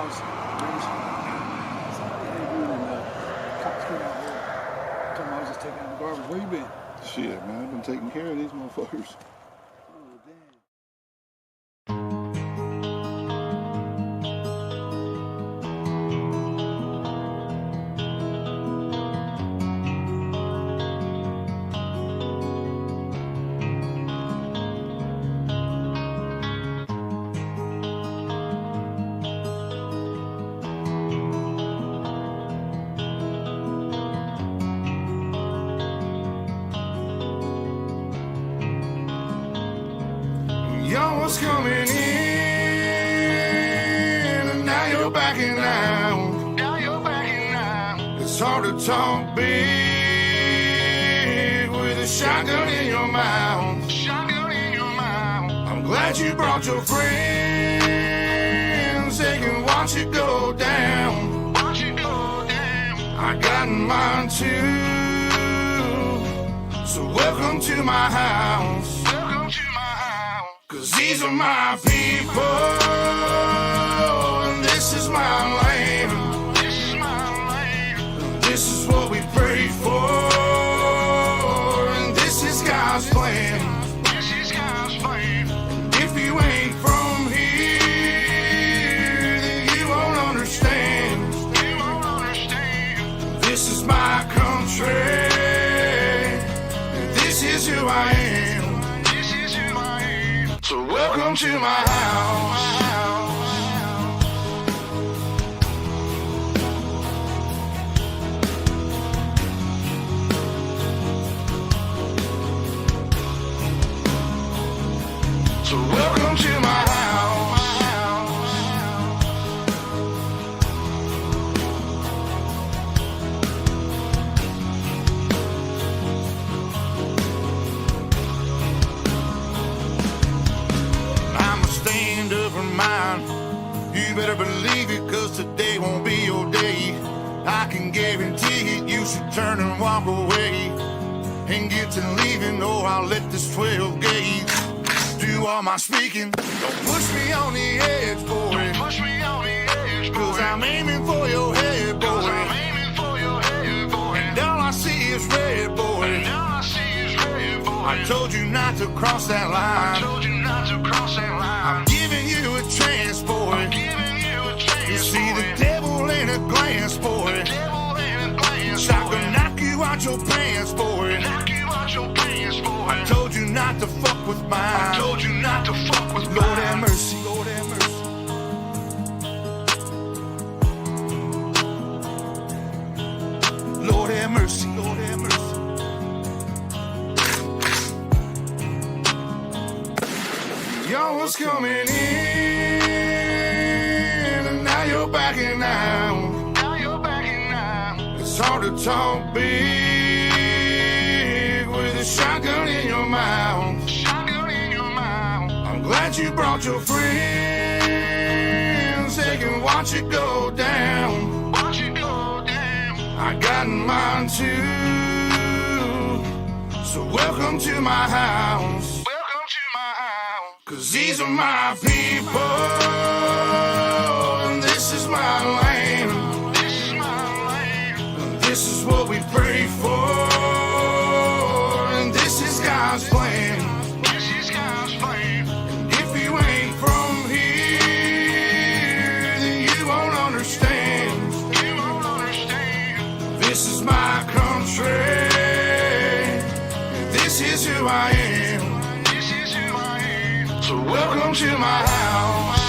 house, somebody interviewed and the cops came out here. Told me I was just taking out the garbage. Where you been? Shit, man, I've been taking care of these motherfuckers. Oh, damn. Y'all was coming in, and now you're backing out. Now you're backing out. It's hard to talk big with a shotgun in your mouth. Shotgun in your mouth. I'm glad you brought your friends. They can watch it go down. Watch it go down. I got mine too. So welcome to my house. Welcome to my house. 'Cause these are my people, and this is my land. This is my land. This is what we pray for, and this is God's plan. This is God's plan. And if you ain't from here, then you won't understand. You won't understand. This is my country, and this is who I am. So welcome to my house. So welcome to my house. Mine. You better believe it, 'cause today won't be your day. I can guarantee it, you should turn and walk away and get to leaving. Oh, I'll let this 12 gauge do all my speaking. Don't push me on the edge, boy. Don't push me on the edge, boy. 'Cause I'm aiming for your head, boy. 'Cause I'm aiming for your head, boy. And all I see is red, boy. And all I see is red, boy. I told you not to cross that line. I told you not to cross that line. I'm giving you a chance, boy. I'm giving you a chance, you see boy. The devil in a glance, boy. The devil in a glance, so I can knock you out your pants, boy. Knock you out your pants, boy. I told you not to fuck with mine. I told you not to fuck with mine. Lord have mercy, Lord have mercy. Lord have mercy, Lord have mercy. Y'all was coming in, and now you're backing out. Now you're backing out. It's hard to talk big with a shotgun in your mouth. Shotgun in your mouth. I'm glad you brought your friends. They can watch it go down. Watch it go down. I got mine too. So welcome to my house. 'Cause these are my people, and this is my land. This is my land. And this is what we pray for, and this is God's plan. This is God's plan. And if you ain't from here, then you won't understand. You won't understand. This is my country, and this is who I am. So welcome to my house.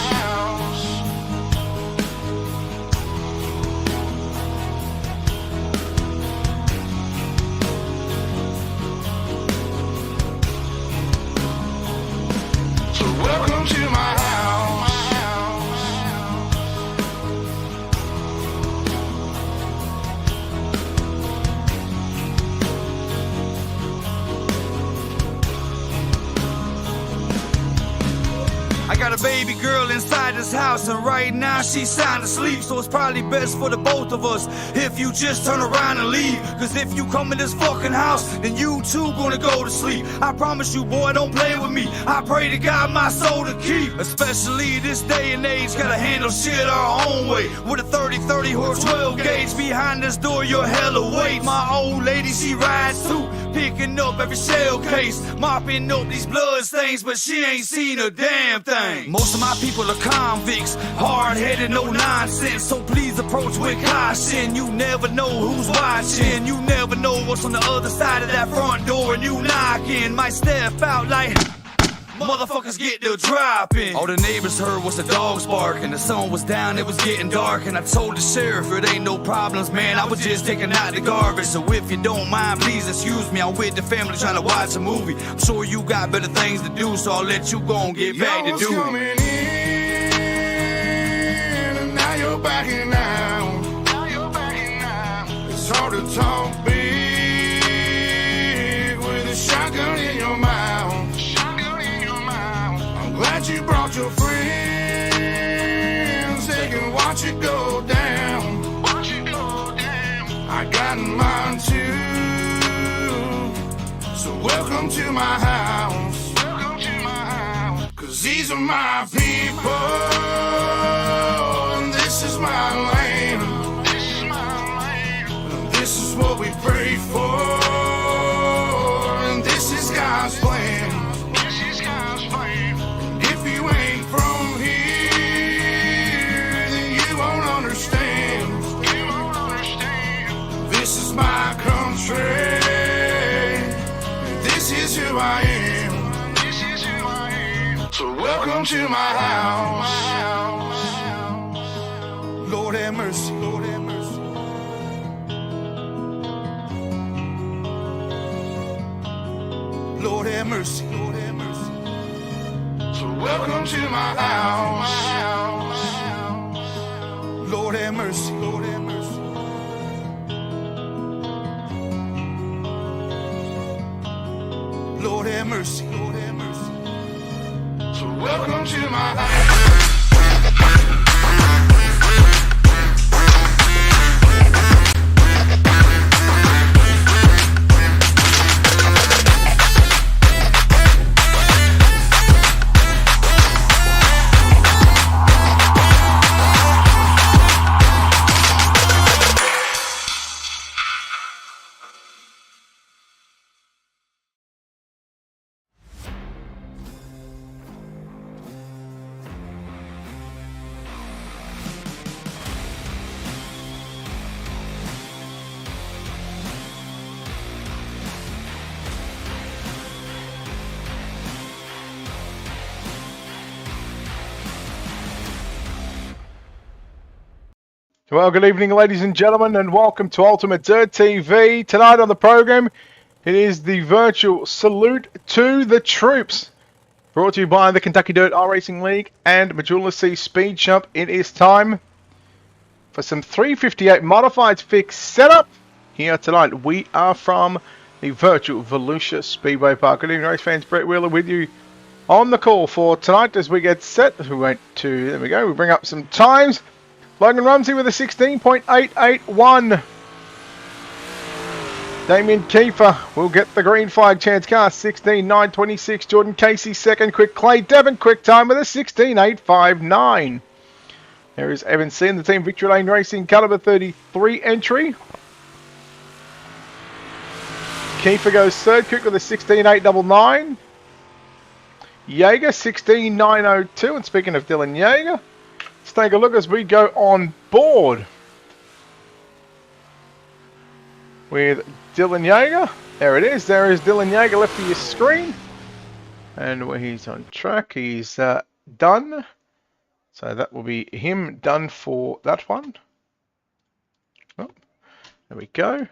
So welcome to my house. I got a baby baby girl inside this house, and right now she's sound asleep. So it's probably best for the both of us if you just turn around and leave. Cause if you come in this fucking house, then you too gonna go to sleep. I promise you, boy, don't play with me. I pray to God my soul to keep. Especially this day and age, gotta handle shit our own way. With a 30-30 horse 12 gauge behind this door, you're hella weight. My old lady, she rides too, picking up every shell case, mopping up these blood stains, but she ain't seen a damn thing. Most of my people are convicts, hard-headed, no nonsense. So please approach with caution. You never know who's watching. You never know what's on the other side of that front door, and you knocking. Might step out like motherfuckers get the dropping. All the neighbors heard was the dogs barking. The sun was down, it was getting dark, and I told the sheriff it ain't no problems, man. I was just taking out the garbage. So if you don't mind, please excuse me. I'm with the family trying to watch a movie. I'm sure you got better things to do, so I'll let you go and get back to doing. Coming in, and now you're backing out. It's hard to talk big with a shotgun in your mouth. Glad you brought your friends, they can watch it go down. I got mine too, so welcome to my house. Cause these are my people, and this is my land. And this is what we pray for, and this is God's plan. From here, then you won't understand. This is my country. This is who I am. So welcome to my house. Lord have mercy. Lord have mercy. Lord have mercy. Lord have mercy. So welcome to my house. Lord have mercy. Lord have mercy. Lord have mercy. Lord have mercy. So welcome to my house. Well, good evening, ladies and gentlemen, and welcome to Ultimate Dirt TV. Tonight on the program, it is the virtual Salute to the Troops, brought to you by the Kentucky Dirt Iracing League and Majula C Speed Jump. It is time for some 358 modifieds fixed setup here tonight. We are from the virtual Volusia Speedway Park. Good evening, race fans. Brett Wheeler with you on the call for tonight as we get set. We went to, there we go, we bring up some times. Logan Rumsey with a 16.881. Damien Kiefer will get the green flag. Chance car 16.926. Jordan Casey second. Quick Clay Devon quick time with a 16.859. There is Evan C in the Team Victory Lane Racing caliber 33 entry. Kiefer goes third. Quick with a 16.899. Jaeger 16.902. And speaking of Dylan Jaeger, let's take a look as we go on board with Dylan Jaeger. There it is. There is Dylan Jaeger left of your screen. And where he's on track, he's done. So that will be him done for that one. Oh, there we go.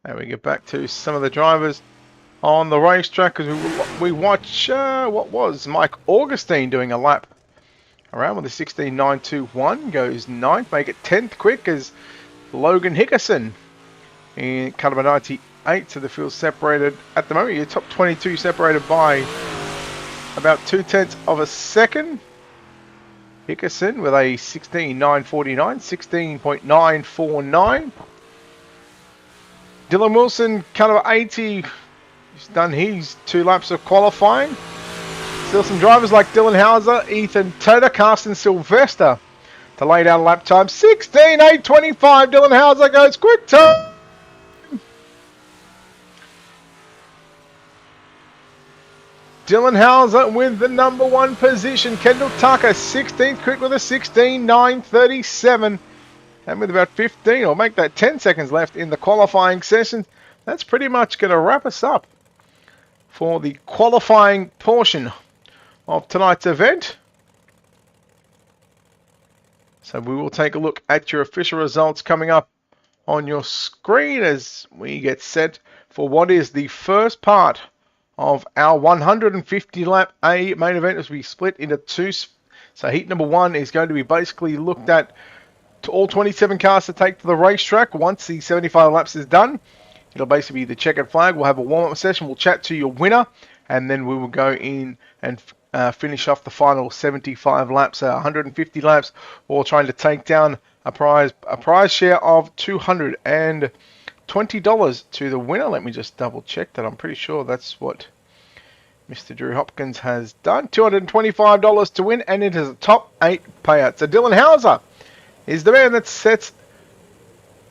And we get back to some of the drivers on the racetrack as we watch what was Mike Augustine doing a lap around with a 16.921, goes 9th, make it 10th quick as Logan Hickerson in caliber 98 to the field separated at the moment. Your top 22 separated by about 0.2 of a second. Hickerson with a 16.949, 16.949. Dylan Wilson, cut of 80. He's done his 2 laps of qualifying. Still some drivers like Dylan Hauser, Ethan Toda, Carsten Sylvester to lay down lap time. 16.825. Dylan Hauser goes quick time. Dylan Hauser with the number 1 position. Kendall Tucker 16th, quick with a 16.937. And with about 15, or make that 10 seconds left in the qualifying session, that's pretty much going to wrap us up for the qualifying portion of tonight's event. So we will take a look at your official results coming up on your screen as we get set for what is the first part of our 150 lap A main event, as we split into 2. So heat number 1 is going to be basically looked at to all 27 cars to take to the racetrack. Once the 75 laps is done, it'll basically be the checkered flag. We'll have a warm-up session. We'll chat to your winner, and then we will go in and finish off the final 75 laps, 150 laps, all trying to take down a prize share of $220 to the winner. Let me just double check that. I'm pretty sure that's what Mr. Drew Hopkins has done. $225 to win, and it is a top 8 payout. So Dylan Hauser is the man that sets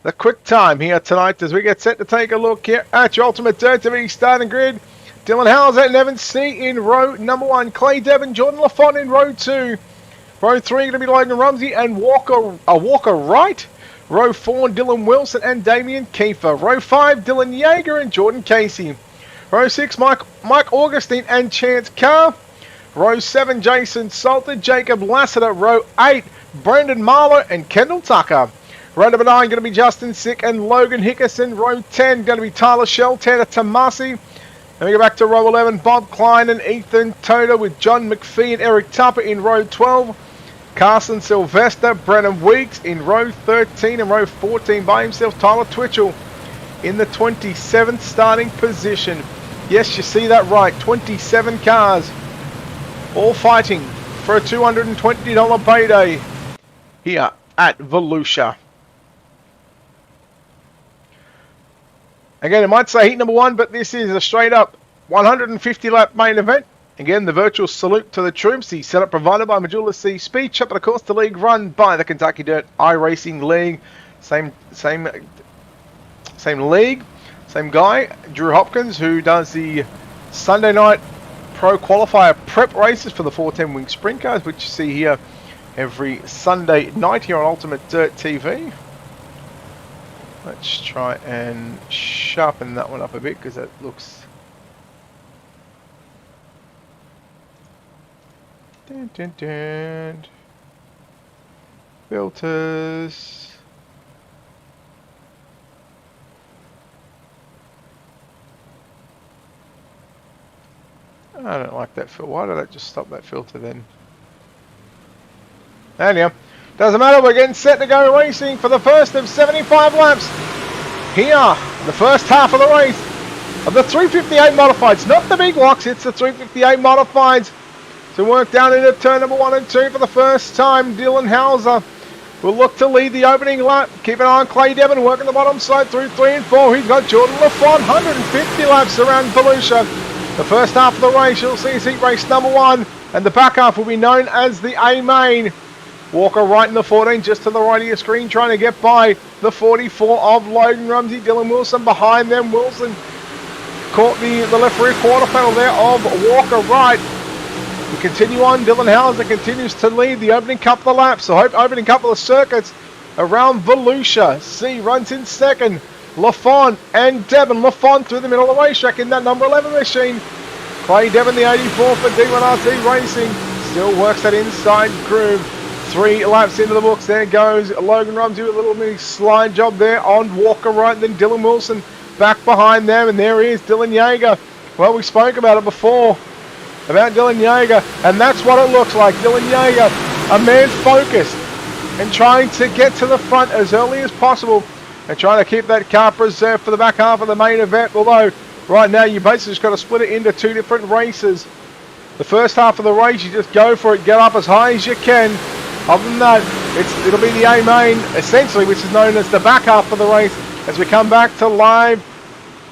the quick time here tonight as we get set to take a look here at your Ultimate Dirt TV starting grid. Dylan Hauser and Evan C in row number 1. Clay Devon, Jordan Lafont in row 2. Row 3 going to be Logan Rumsey and Walker Wright. Row 4, Dylan Wilson and Damian Kiefer. Row 5, Dylan Yeager and Jordan Casey. Row 6, Mike Augustine and Chance Carr. Row 7, Jason Salter, Jacob Lassiter. Row 8, Brendan Marlowe and Kendall Tucker. Row number 9 going to be Justin Sick and Logan Hickerson. Row 10 going to be Tyler Shell, Tanner Tomasi. Then we go back to row 11, Bob Klein and Ethan Toda with John McPhee and Eric Tupper in row 12. Carson Sylvester, Brennan Weeks in row 13, and row 14 by himself, Tyler Twitchell in the 27th starting position. Yes, you see that right, 27 cars, all fighting for a $220 payday here at Volusia. Again, it might say heat number 1, but this is a straight up 150 lap main event. Again, the virtual salute to the troops. The setup provided by Majula C Speech. Up, but of course, the league run by the Kentucky Dirt Iracing League. Same league, same guy, Drew Hopkins, who does the Sunday night Pro Qualifier prep races for the 410 Wing Sprint Cars, which you see here every Sunday night here on Ultimate Dirt TV. Let's try and sharpen that one up a bit because that looks... Dun, dun, dun. Filters. I don't like that filter. Why did I just stop that filter then? Anyhow, doesn't matter. We're getting set to go racing for the first of 75 laps. Here, the first half of the race of the 358 modifieds. Not the big blocks, it's the 358 modifieds. To work down into turn number 1 and 2 for the first time. Dylan Hauser will look to lead the opening lap. Keep an eye on Clay Devon working the bottom side through 3 and 4. He's got Jordan Lafont, 150 laps around Volusia. The first half of the race, you'll see heat race number 1, and the back half will be known as the A main. Walker right in the 14, just to the right of your screen, trying to get by the 44 of Logan Rumsey. Dylan Wilson behind them. Wilson caught the left rear quarter panel there of Walker right. We continue on. Dylan Hauser continues to lead the opening couple of laps. So opening couple of circuits around Volusia. C runs in second. Lafont and Devon. Lafont through the middle of the racetrack in that number 11 machine. Clay Devon, the 84 for D1RT Racing, still works that inside groove. 3 laps into the books. There goes Logan Rumsey with a little mini slide job there on Walker right. Then Dylan Wilson back behind them. And there is Dylan Yeager. Well, we spoke about it before, about Dylan Yeager. And that's what it looks like. Dylan Yeager, a man focused and trying to get to the front as early as possible and trying to keep that car preserved for the back half of the main event. Although, right now, you basically just got to split it into 2 different races. The first half of the race, you just go for it. Get up as high as you can. Other than that, it'll be the A main, essentially, which is known as the back half of the race, as we come back to live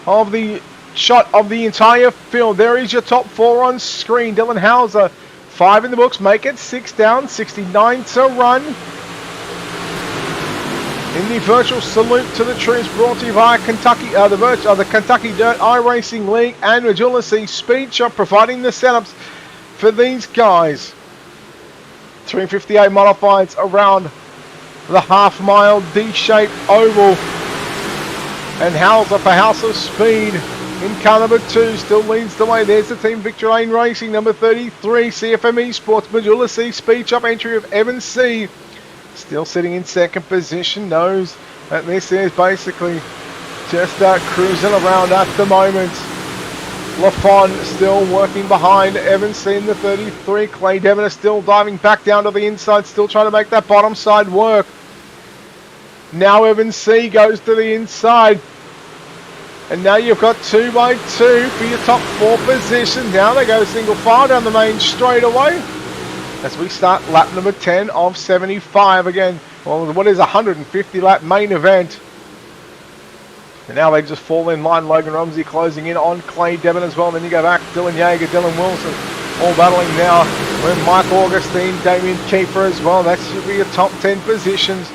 of the shot of the entire field. There is your top 4 on screen. Dylan Hauser, 5 in the books, make it 6 down, 69 to run. In the virtual salute to the troops, brought to you via the Kentucky Dirt iRacing League and Volusia Speed Shop, providing the setups for these guys. 358 modifieds around the half-mile D-shaped oval. And Hauser for House of Speed in car number 2 still leads the way. There's the team Victor Lane Racing, number 33, CFM Esports, Volusia Speed Shop, entry of Evan C. Still sitting in second position, knows that this is basically just cruising around at the moment. Lafon still working behind Evan C in the 33. Clay Devon is still diving back down to the inside, still trying to make that bottom side work. Now Evan C goes to the inside. And now you've got 2 by 2 for your top 4 position. Now they go single file down the main straightaway as we start lap number 10 of 75 again. Well, what is a 150 lap main event. And now they just fall in line. Logan Rumsey closing in on Clay Devon as well. Then you go back, Dylan Yeager, Dylan Wilson, all battling now. With Mike Augustine, Damien Kiefer as well. That should be your top 10 positions.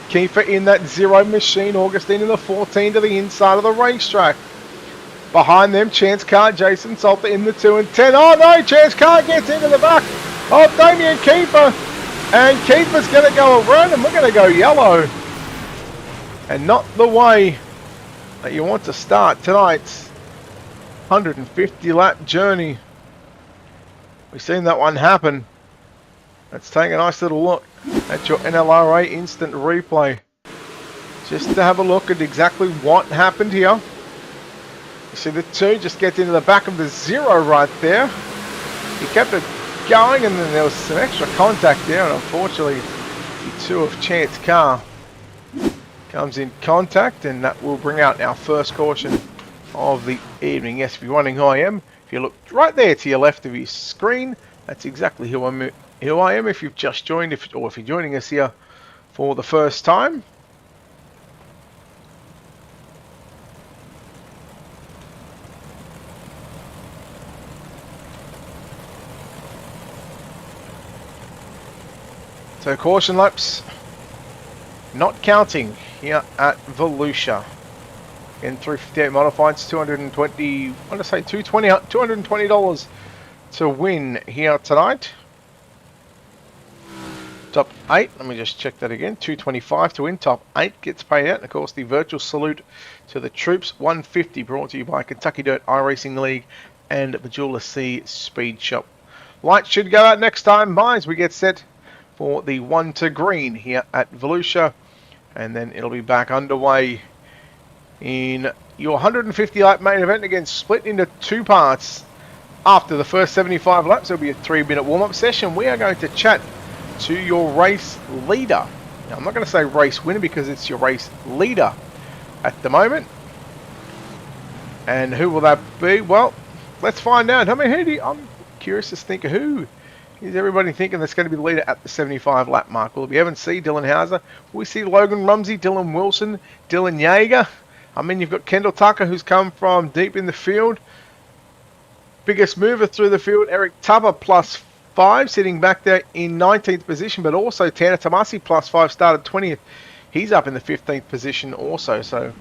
Kiefer in that 0 machine. Augustine in the 14 to the inside of the racetrack. Behind them, Chance Carr, Jason Salter in the 2 and 10. Oh no, Chance Carr gets into the back of Damien Kiefer. And Kiefer's going to go around and we're going to go yellow. And not the way that you want to start tonight's 150 lap journey. We've seen that one happen. Let's take a nice little look at your NLRA instant replay, just to have a look at exactly what happened here. You see the 2 just gets into the back of the 0 right there. He kept it going and then there was some extra contact there, and unfortunately the 2 of Chance Carr comes in contact, and that will bring out our first caution of the evening. Yes, if you're wondering who I am, if you look right there to your left of your screen, that's exactly who I am if you've just joined, or if you're joining us here for the first time. So caution laps not counting here at Volusia. In 358 modifieds, 220, I want to say $220 to win here tonight. Top 8, let me just check that again, 225 to win, top 8 gets paid out. And of course the virtual salute to the troops, 150, brought to you by Kentucky Dirt iRacing League and Volusia Speed Shop. Lights should go out next time by as we get set for the 1 to green here at Volusia, and then it'll be back underway in your 150 lap main event, again split into 2 parts. After the first 75 laps, there'll be a 3-minute warm-up session. We are going to chat to your race leader. Now, I'm not going to say race winner because it's your race leader at the moment. And who will that be? Well, let's find out. I'm curious to think who is everybody thinking that's going to be the leader at the 75 lap mark. Will it be Evan C, Dylan Hauser? Will we see Logan Rumsey, Dylan Wilson, Dylan Yeager? I mean, you've got Kendall Tucker, who's come from deep in the field. Biggest mover through the field, Eric Tupper, +5, sitting back there in 19th position, but also Tanner Tomasi, +5, started 20th. He's up in the 15th position also, so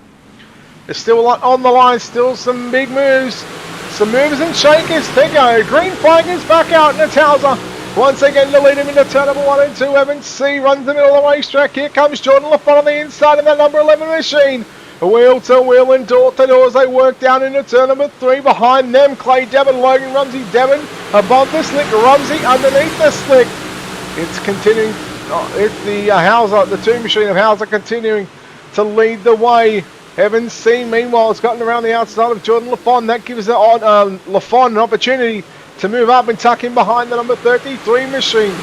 there's still a lot on the line, still some big moves. Some movers and shakers. There go. Green flag is back out, and it's Hauser once again to lead him into turn number 1 and 2. Evan C runs the middle of the racetrack. Here comes Jordan Lafont on the inside of that number 11 machine. Wheel to wheel and door to door as they work down into turn number 3. Behind them, Clay Devon, Logan Rumsey, Devon above the slick, Rumsey underneath the slick. It's continuing. It's the Hauser, the 2 machine of Hauser continuing to lead the way. Evan C, meanwhile, has gotten around the outside of Jordan Lafont. That gives Lafont an opportunity to move up and tuck in behind the number 33 machine.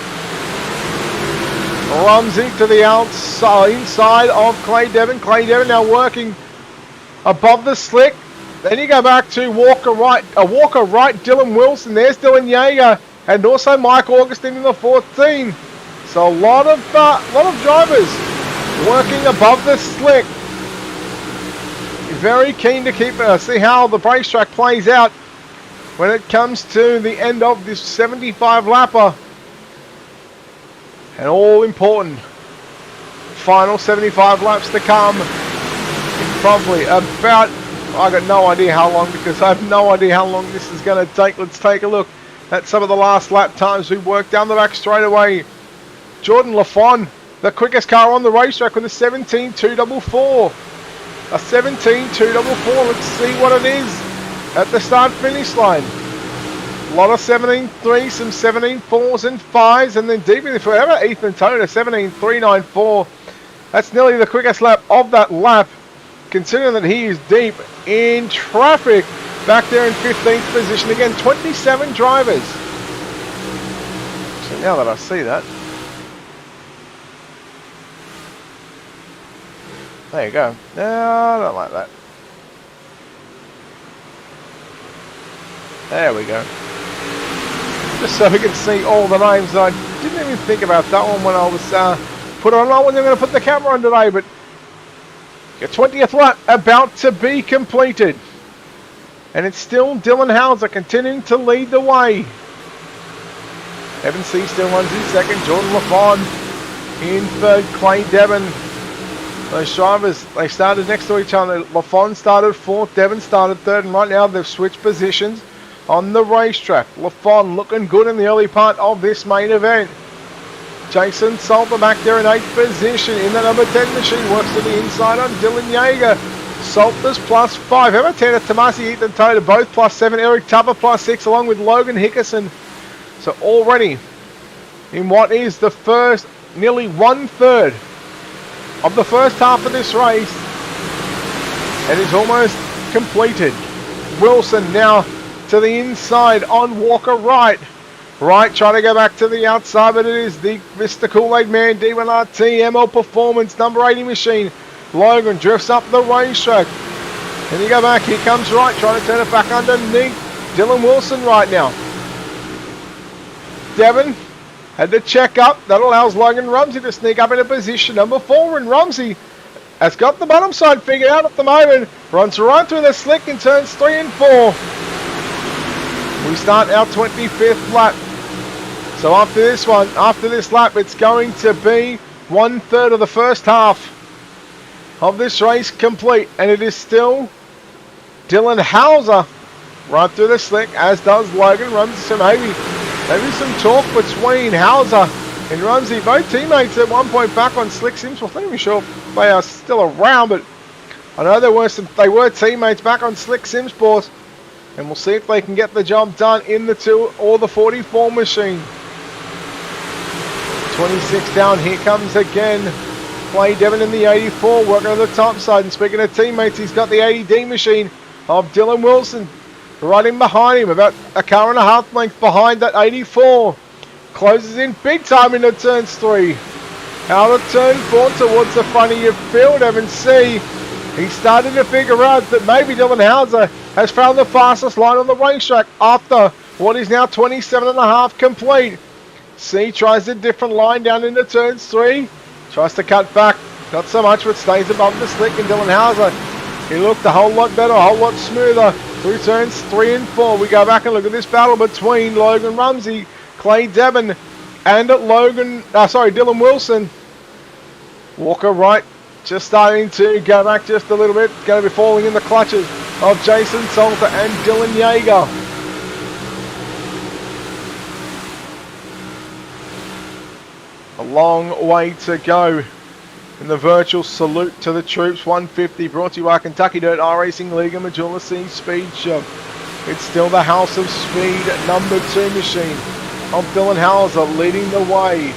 Rumsey to the outside, inside of Clay Devon. Clay Devon now working above the slick. Then you go back to Walker right, Dylan Wilson. There's Dylan Yeager and also Mike Augustine in the 14. So a lot of drivers working above the slick. Very keen to keep see how the racetrack plays out when it comes to the end of this 75 lapper. And all important final 75 laps to come in probably about, I got no idea how long, because I have no idea how long this is going to take. Let's take a look at some of the last lap times. We worked down the back straight away. Jordan Lafon, the quickest car on the racetrack with a 17.244. A 17.244. Let's see what it is at the start finish line. A lot of 17.3, some 17.4s and 5s, and then deep in the forever, Ethan Toner, 17.394. That's nearly the quickest lap of that lap, considering that he is deep in traffic back there in 15th position. Again, 27 drivers. So now that I see that, there you go. No, I don't like that. There we go. Just so we can see all the names. I didn't even think about that one when I was put on. I wasn't going to put the camera on today, but your 20th lap about to be completed. And it's still Dylan Hauser continuing to lead the way. Evan C still runs in second. Jordan Lafon in third. Clay Devon. Those drivers, they started next to each other. Lafon started fourth. Devon started third. And right now they've switched positions on the racetrack. Lafon looking good in the early part of this main event. Jason Salter back there in 8th position in the number 10 machine. Works to the inside on Dylan Yeager. Salters +5. Emma Tanner, Tomasi, Ethan Toder, both +7. Eric Tupper +6 along with Logan Hickerson. So already in what is the first, nearly 1/3 of the first half of this race. And it's almost completed. Wilson now to the inside on Walker right. Right, trying to go back to the outside, but it is the Mr. Kool-Aid Man, D1RT, ML Performance, number 80 machine. Logan drifts up the racetrack. And you go back, here comes right, trying to turn it back underneath Dylan Wilson right now. Devon had to check up. That allows Logan Rumsey to sneak up into position number 4, and Rumsey has got the bottom side figured out at the moment. Runs right through the slick in turns 3 and 4. We start our 25th lap. So after this one, after this lap, it's going to be 1/3 of the first half of this race complete. And it is still Dylan Hauser right through the slick, as does Logan Rumsey. So maybe some talk between Hauser and Rumsey. Both teammates at one point back on Slick Sims. Well, I'm not even sure if they are still around, but I know they were teammates back on Slick Sims Sports. And we'll see if they can get the job done in the 2 or the 44 machine. 26 down, here comes again Clay Devon in the 84, working on the top side. And speaking of teammates, he's got the 80D machine of Dylan Wilson right in behind him, about a car and a half length behind that 84. Closes in big time into turns 3. Out of turn 4 towards the front of your field, Evan C. He started to figure out that maybe Dylan Hauser has found the fastest line on the racetrack after what is now 27.5 complete. C tries a different line down into turns 3. Tries to cut back. Not so much, but stays above the slick. And Dylan Hauser, he looked a whole lot better, a whole lot smoother through turns 3 and 4. We go back and look at this battle between Logan Rumsey, Clay Devon, and Dylan Wilson. Walker right, just starting to go back just a little bit. Going to be falling in the clutches of Jason Salter and Dylan Yeager. A long way to go in the virtual salute to the troops. 150 brought to you by Kentucky Dirt Iracing League and Majula C Speed Shop. It's still the House of Speed number 2 machine of Dylan Hauser leading the way.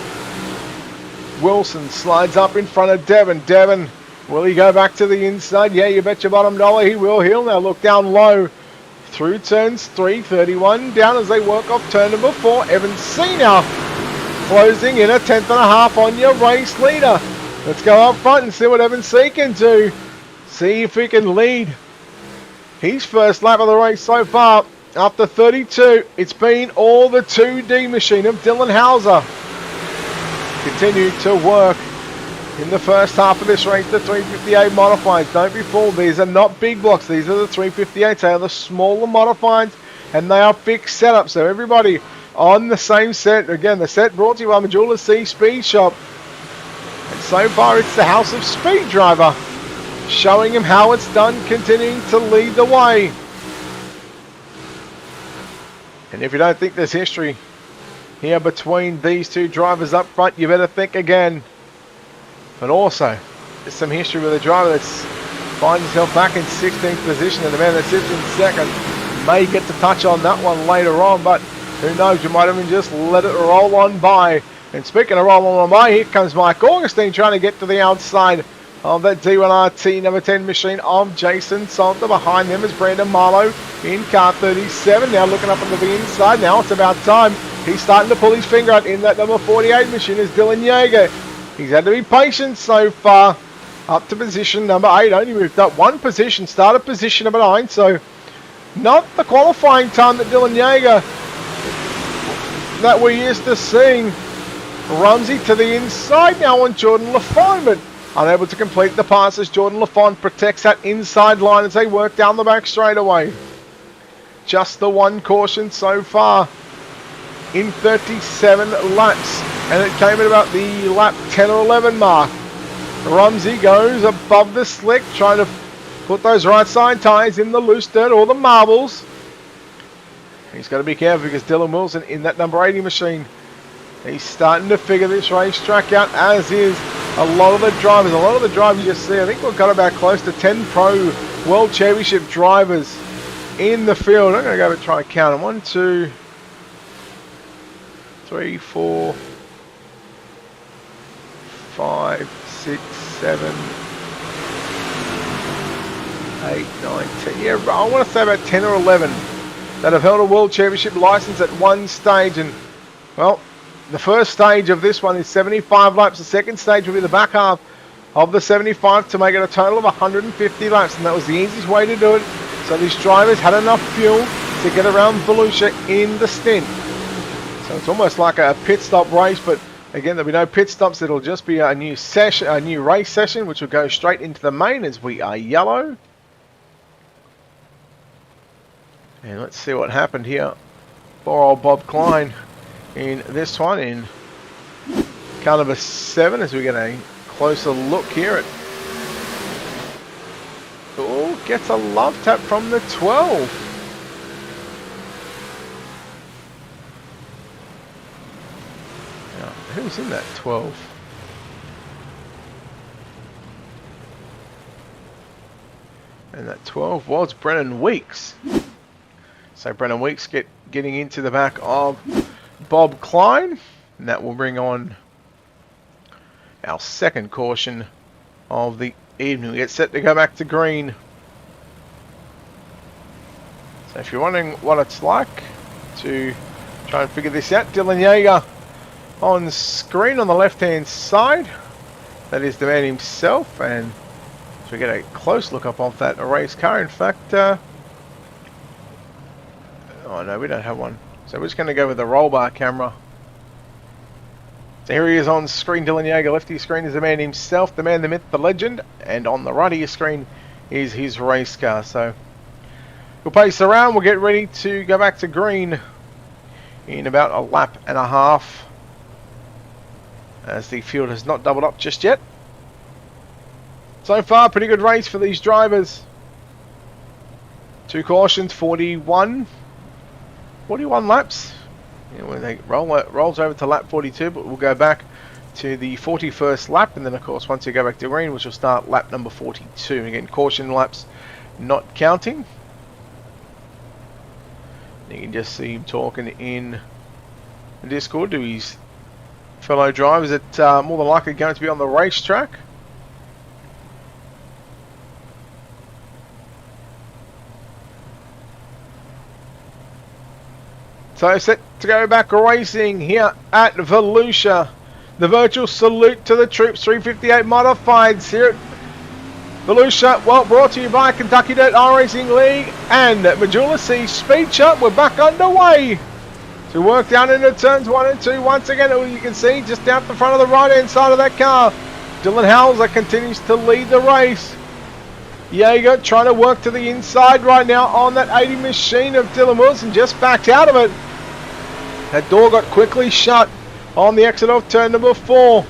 Wilson slides up in front of Devon. Devon, will he go back to the inside? Yeah, you bet your bottom dollar he will. He'll now look down low through turns 3, 31 down as they work off turn number 4. Evan C now closing in a 10.5 on your race leader. Let's go up front and see what Evan C can do. See if he can lead his first lap of the race so far. After 32, it's been all the 2D machine of Dylan Hauser. continue to work in the first half of this race. The 358 modifieds, don't be fooled, these are not big blocks, these are the 358s, they are the smaller modifieds, and they are fixed setups, so everybody on the same set. Again, the set brought to you by Majula C Speed Shop, and so far it's the House of Speed driver showing him how it's done, continuing to lead the way. And if you don't think there's history here between these two drivers up front, you better think again. But also, there's some history with a driver that's finds himself back in 16th position, and the man that sits in second may get to touch on that one later on, but who knows, you might even just let it roll on by. And speaking of rolling on by, here comes Mike Augustine trying to get to the outside of that D1RT number 10 machine of Jason Salter. Behind them is Brandon Marlowe in car 37. Now looking up onto the inside. Now it's about time. He's starting to pull his finger out in that number 48 machine is Dylan Yeager. He's had to be patient so far. Up to position number 8. Only moved up one position. Started position number 9. So not the qualifying time that Dylan Yeager that we're used to seeing. Rumsey to the inside now on Jordan Lafont, but unable to complete the pass as Jordan Lafont protects that inside line as they work down the back straight away. Just the one caution so far in 37 laps, and it came at about the lap 10 or 11 mark. Rumsey goes above the slick, trying to put those right side tyres in the loose dirt or the marbles. He's got to be careful because Dylan Wilson in that number 80 machine, he's starting to figure this racetrack out, as is a lot of the drivers. A lot of the drivers you see, I think we've got about close to 10 Pro World Championship drivers in the field. I'm going to go and try and count them. 1, 2, 3, 4, 5, 6, 7, 8, 9, 10. Yeah, I want to say about 10 or 11 that have held a World Championship license at one stage. And, well, the first stage of this one is 75 laps. The second stage will be the back half of the 75 to make it a total of 150 laps. And that was the easiest way to do it. So these drivers had enough fuel to get around Volusia in the stint. So it's almost like a pit stop race, but again, there'll be no pit stops. It'll just be a new session, a new race session, which will go straight into the main as we are yellow. And let's see what happened here for old Bob Klein in this one in car number 7 as we get a closer look here at. Oh, gets a love tap from the 12. Now, who's in that 12? And that 12 was Brennan Weeks. So Brennan Weeks getting into the back of Bob Klein, and that will bring on our second caution of the evening. We get set to go back to green. So if you're wondering what it's like to try and figure this out, Dylan Yeager on screen on the left hand side. That is the man himself, and so we get a close look up of that race car. In fact, oh no, we don't have one. So we're just going to go with the roll bar camera. So here he is on screen, Dylan Yeager. Left of your screen is the man himself, the man, the myth, the legend. And on the right of your screen is his race car. So we'll pace around. We'll get ready to go back to green in about a lap and a half, as the field has not doubled up just yet. So far, pretty good race for these drivers. 2 cautions, 41 laps. Yeah, when they rolls over to lap 42, but we'll go back to the 41st lap, and then of course once you go back to green, which will start lap number 42. Again, caution laps not counting. You can just see him talking in Discord to his fellow drivers that more than likely going to be on the racetrack. So set to go back racing here at Volusia. The virtual salute to the troops, 358 modifieds here at Volusia. Well, brought to you by Kentucky Dirt Iracing League and Majula C Speed Shop. We're back underway. So We work down into turns 1 and 2 once again. You can see just out the front of the right hand side of that car, Dylan Hauser continues to lead the race. Jaeger trying to work to the inside right now on that 80 machine of Dylan Wilson, just backed out of it. That door got quickly shut on the exit of turn number 4.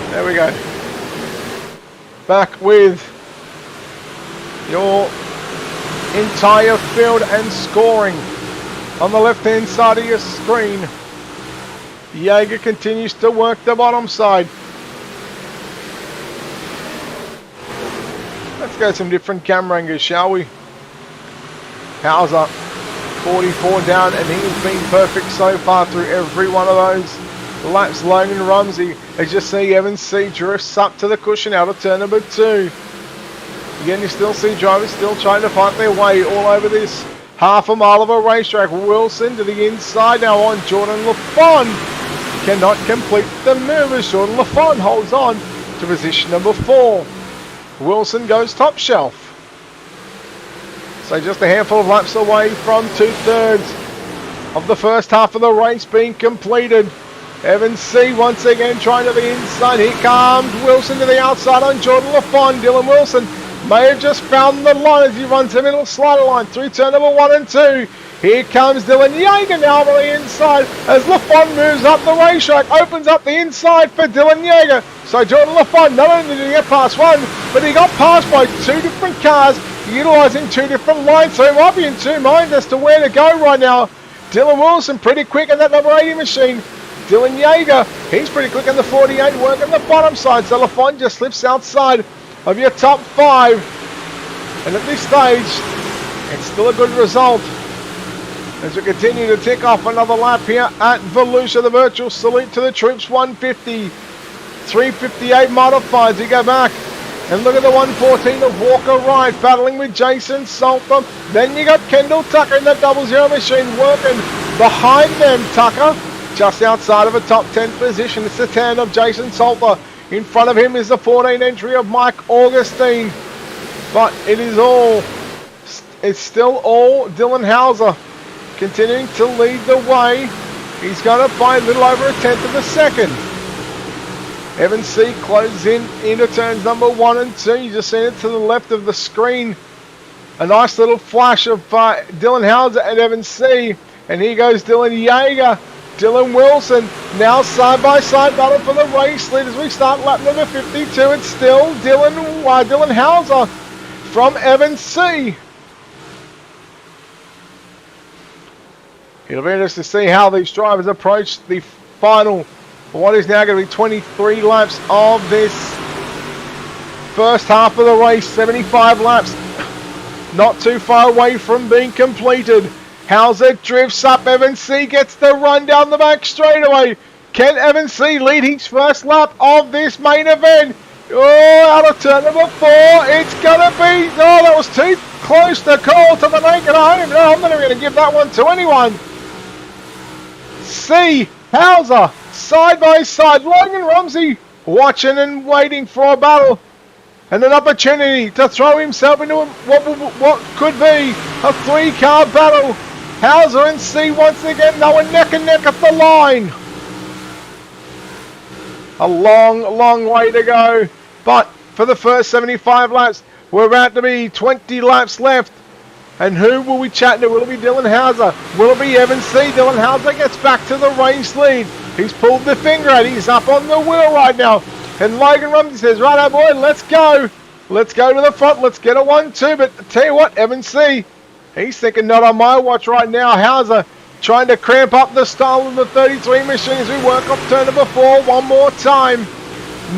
There we go. Back with your entire field and scoring on the left hand side of your screen. Jaeger continues to work the bottom side. Let's go some different camera angles, shall we? Hauser 44 down, and he has been perfect so far through every one of those laps. Logan Rumsey, as you see, Evan C drifts up to the cushion out of turn number 2. Again, you still see drivers still trying to fight their way all over this half a mile of a racetrack. Wilson to the inside now on Jordan Lafon. Cannot complete the move as Jordan Lafon holds on to position number 4. Wilson goes top shelf. So just a handful of laps away from 2/3 of the first half of the race being completed. Evan C once again trying to the inside. Here comes Wilson to the outside on Jordan Lafon. Dylan Wilson may have just found the line as he runs the middle slider line through turn number 1 and 2. Here comes Dylan Jaeger now on the inside as Lafon moves up the racetrack, opens up the inside for Dylan Jaeger. So Jordan Lafon not only did he get past one, but he got passed by 2 different cars, utilising 2 different lines, so he might be in 2 minds as to where to go right now. Dylan Wilson pretty quick in that number 80 machine. Dylan Jaeger, he's pretty quick in the 48, working the bottom side, so Lafon just slips outside of your top 5. And at this stage, it's still a good result. As we continue to tick off another lap here at Volusia, the virtual salute to the troops. 150, 358 modifieds. You go back and look at the 114 of Walker Wright battling with Jason Salter. Then you got Kendall Tucker in that 00 machine working behind them. Tucker just outside of a top 10 position. It's the 10 of Jason Salter. In front of him is the 14 entry of Mike Augustine. But it's still all Dylan Hauser continuing to lead the way. He's got it by a little over a 1/10 of a second. Evan C closes in into turns number 1 and 2. You just seen it to the left of the screen. A nice little flash of Dylan Hauser and Evan C. And here goes Dylan Jaeger. Dylan Wilson now side by side battle for the race lead as we start lap number 52. It's still Dylan Hauser from Evan C. It'll be interesting to see how these drivers approach the final, what is now going to be 23 laps of this first half of the race. 75 laps, not too far away from being completed. Hauser drifts up, Evan C gets the run down the back straightaway. Can Evan C lead his first lap of this main event? Oh, out of turn number 4, it's gonna be, oh, that was too close to call to the naked eye. No, I'm not even gonna give that one to anyone. C, Hauser, side by side. Logan Rumsey watching and waiting for a battle and an opportunity to throw himself into what could be a 3-car battle. Hauser and C once again, they were neck and neck at the line. A long way to go, but for the first 75 laps, we're about to be 20 laps left. And who will we chat to? Will it be Dylan Hauser? Will it be Evan C? Dylan Hauser gets back to the race lead. He's pulled the finger out. He's up on the wheel right now. And Logan Rumsey says, righto boy, let's go. Let's go to the front. Let's get a 1-2. But I tell you what, Evan C, he's thinking not on my watch right now. Hauser trying to cramp up the style of the 33 machine as we work off turn number 4 one more time.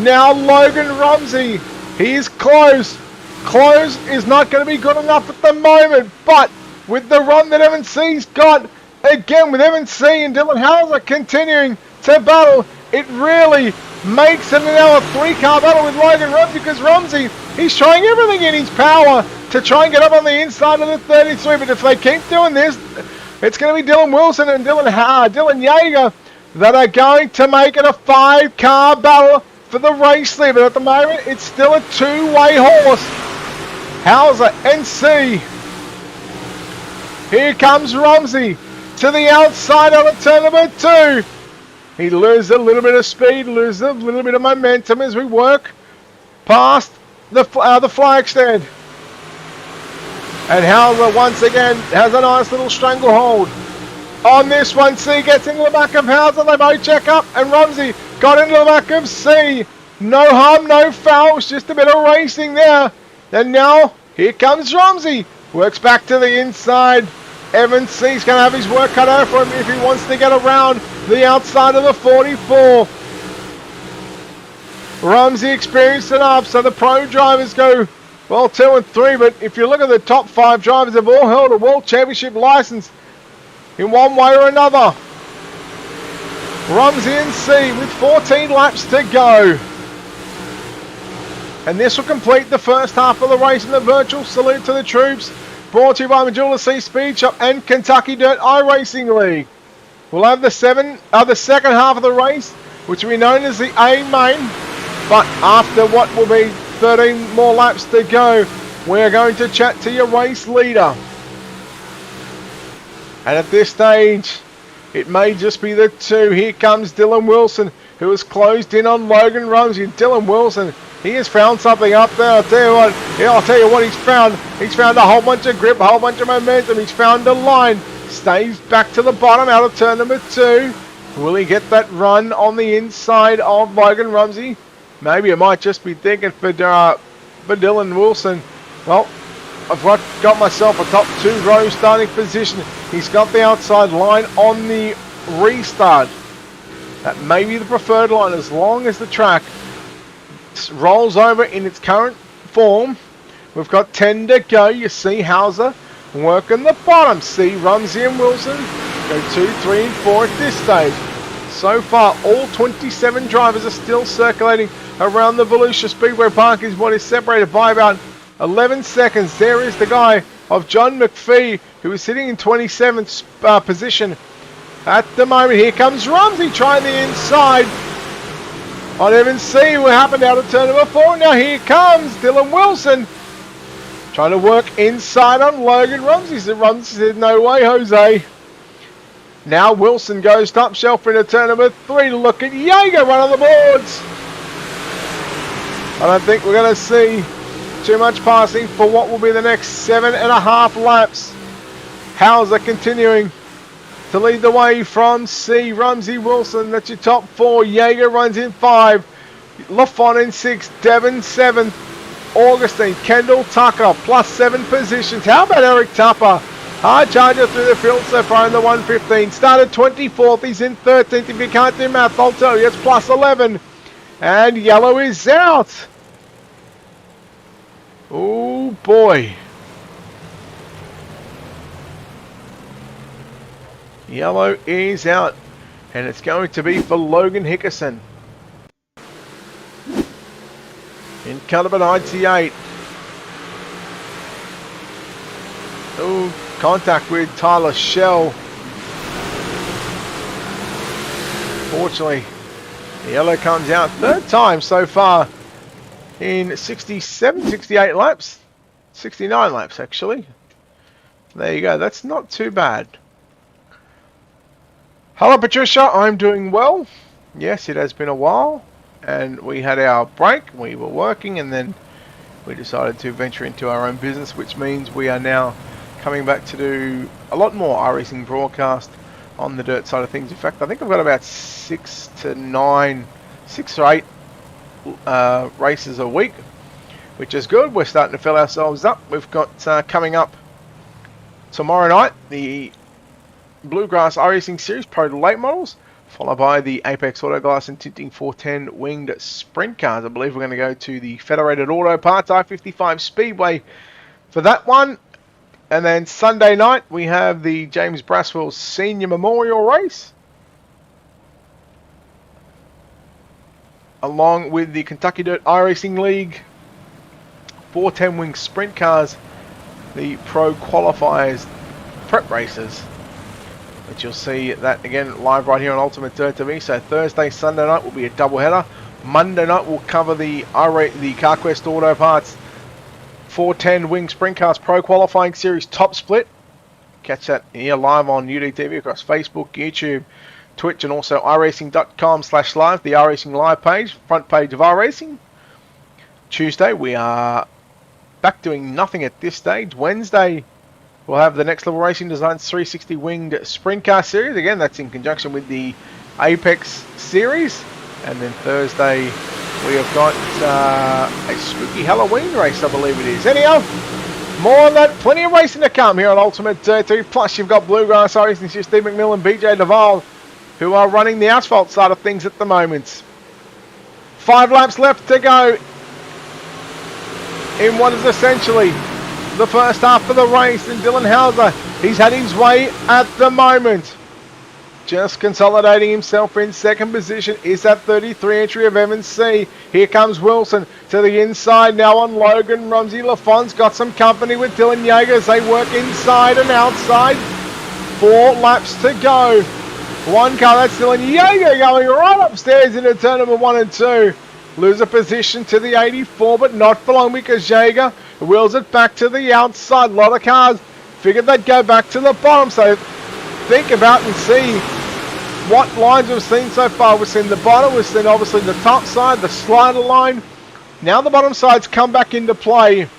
Now Logan Rumsey, he's close. Close is not going to be good enough at the moment, but with the run that Evan C's got, again with Evan C and Dylan Hauser continuing to battle, it really makes it now a 3-car battle with Logan Rumsey, because Rumsey, he's trying everything in his power to try and get up on the inside of the 33, but if they keep doing this, it's going to be Dylan Wilson and Dylan Jaeger that are going to make it a 5-car battle for the race lead. But at the moment, it's still a 2-way horse Hauser, NC. Here comes Rumsey to the outside on the turn number 2. He loses a little bit of speed, loses a little bit of momentum as we work past the flag stand. And Hauser once again has a nice little stranglehold on this one. C gets into the back of Hauser. They both check up, and Rumsey got into the back of C. No harm, no foul. It's just a bit of racing there. And now here comes Rumsey. Works back to the inside. Evan C's going to have his work cut out for him if he wants to get around the outside of the 44. Rumsey experienced enough, so the pro drivers go, well, 2 and 3, but if you look at the top 5 drivers, they've all held a World Championship license in one way or another. Rumsey and C with 14 laps to go. And this will complete the first half of the race in the virtual salute to the troops. Brought to you by Majula C Speed Shop and Kentucky Dirt iRacing League. We'll have the second half of the race, which will be known as the A main. But after what will be 13 more laps to go, we're going to chat to your race leader. And at this stage, it may just be the 2. Here comes Dylan Wilson, who has closed in on Logan Rumsey. Dylan Wilson, he has found something up there. I'll tell you what he's found. He's found a whole bunch of grip, a whole bunch of momentum. He's found a line. Stays back to the bottom out of turn number 2. Will he get that run on the inside of Logan Rumsey? Maybe it might just be thinking for Dylan Wilson. Well, I've got myself a top 2 row starting position. He's got the outside line on the restart. That may be the preferred line as long as the track rolls over in its current form. We've got 10 to go. You see Hauser working the bottom. See Rumsey and Wilson go 2, 3 and 4 at this stage. So far, all 27 drivers are still circulating around the Volusia Speedway Park, is what is separated by about 11 seconds. There is the guy of John McPhee, who is sitting in 27th position at the moment. Here comes Rumsey trying the inside on Evan C. What happened out of turn number 4. Now here comes Dylan Wilson trying to work inside on Logan Rumsey. Rumsey said, no way, Jose. Now Wilson goes top shelf into turn number 3 to look at Jaeger run on the boards. I don't think we're going to see too much passing for what will be the next 7.5 laps. Hauser continuing to lead the way from C. Rumsey, Wilson, that's your top 4. Jaeger runs in 5. Lafont in 6. Devon 7th. Augustine, Kendall, Tucker, plus 7 positions. How about Eric Tupper? Hard charger through the field so far in the 115. Started 24th. He's in 13th. If you can't do math, I'll tell you it's plus 11. And yellow is out. Oh boy. Yellow is out. And it's going to be for Logan Hickerson. In Caliber 98. Oh, contact with Tyler Shell. Fortunately, the yellow comes out 3rd time so far in 67, 68 laps. 69 laps, actually. There you go. That's not too bad. Hello, Patricia. I'm doing well. Yes, it has been a while. And we had our break. We were working, and then we decided to venture into our own business, which means we are now coming back to do a lot more iRacing broadcast on the dirt side of things. In fact, I think I've got about 6 or 8 races a week, which is good. We're starting to fill ourselves up. We've got coming up tomorrow night the Bluegrass iRacing Series Pro to Late Models, followed by the Apex Auto Glass and Tinting 410 Winged Sprint Cars. I believe we're going to go to the Federated Auto Parts I-55 Speedway for that one. And then Sunday night, we have the James Braswell Senior Memorial Race, along with the Kentucky Dirt iRacing League 410 Wing Sprint Cars, the Pro Qualifiers Prep Races, which you'll see that again live right here on Ultimate Dirt TV. So Thursday, Sunday night will be a doubleheader. Monday night we'll cover the CarQuest Auto Parts 410 Wing Sprint Cars Pro Qualifying Series Top Split. Catch that here live on UDTV across Facebook, YouTube, Twitch, and also iracing.com/live, the iRacing live page, front page of iRacing. Tuesday, we are back doing nothing at this stage. Wednesday, we'll have the Next Level Racing Designs 360 Winged Sprint Car Series. Again, that's in conjunction with the Apex Series. And then Thursday, we have got a spooky Halloween race, I believe it is. Anyhow, more on that. Plenty of racing to come here on Ultimate T. Plus, you've got Bluegrass Racing, Steve McMillan, BJ Duval, who are running the asphalt side of things at the moment. 5 laps left to go in what is essentially the first half of the race. And Dylan Hauser, he's had his way at the moment. Just consolidating himself in second position is that 33 entry of Evans C. Here comes Wilson to the inside now on Logan Rumsey. LaFon's got some company with Dylan Yeager as they work inside and outside. 4 laps to go. One car, that's Dylan Yeager going right upstairs into turn number 1 and 2. Lose a position to the 84, but not for long because Yeager wheels it back to the outside. A lot of cars figured they'd go back to the bottom, so think about and see what lines we've seen so far. We've seen the bottom, we've seen obviously the top side, the slider line. Now the bottom side's come back into play.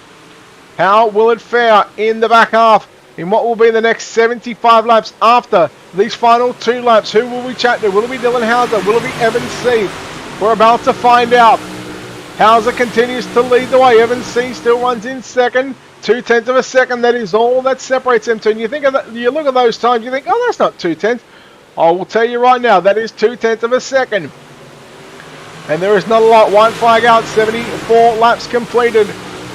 How will it fare in the back half in what will be the next 75 laps after these final 2 laps? Who will we chat to? Will it be Dylan Hauser? Will it be Evans C? We're about to find out. Hauser continues to lead the way. Evans C still runs in second. 0.2 of a second, that is all that separates them two. And you think of that, you look at those times, you think, oh, that's not 0.2. I will tell you right now, that is 0.2 of a second. And there is not a lot. White flag out, 74 laps completed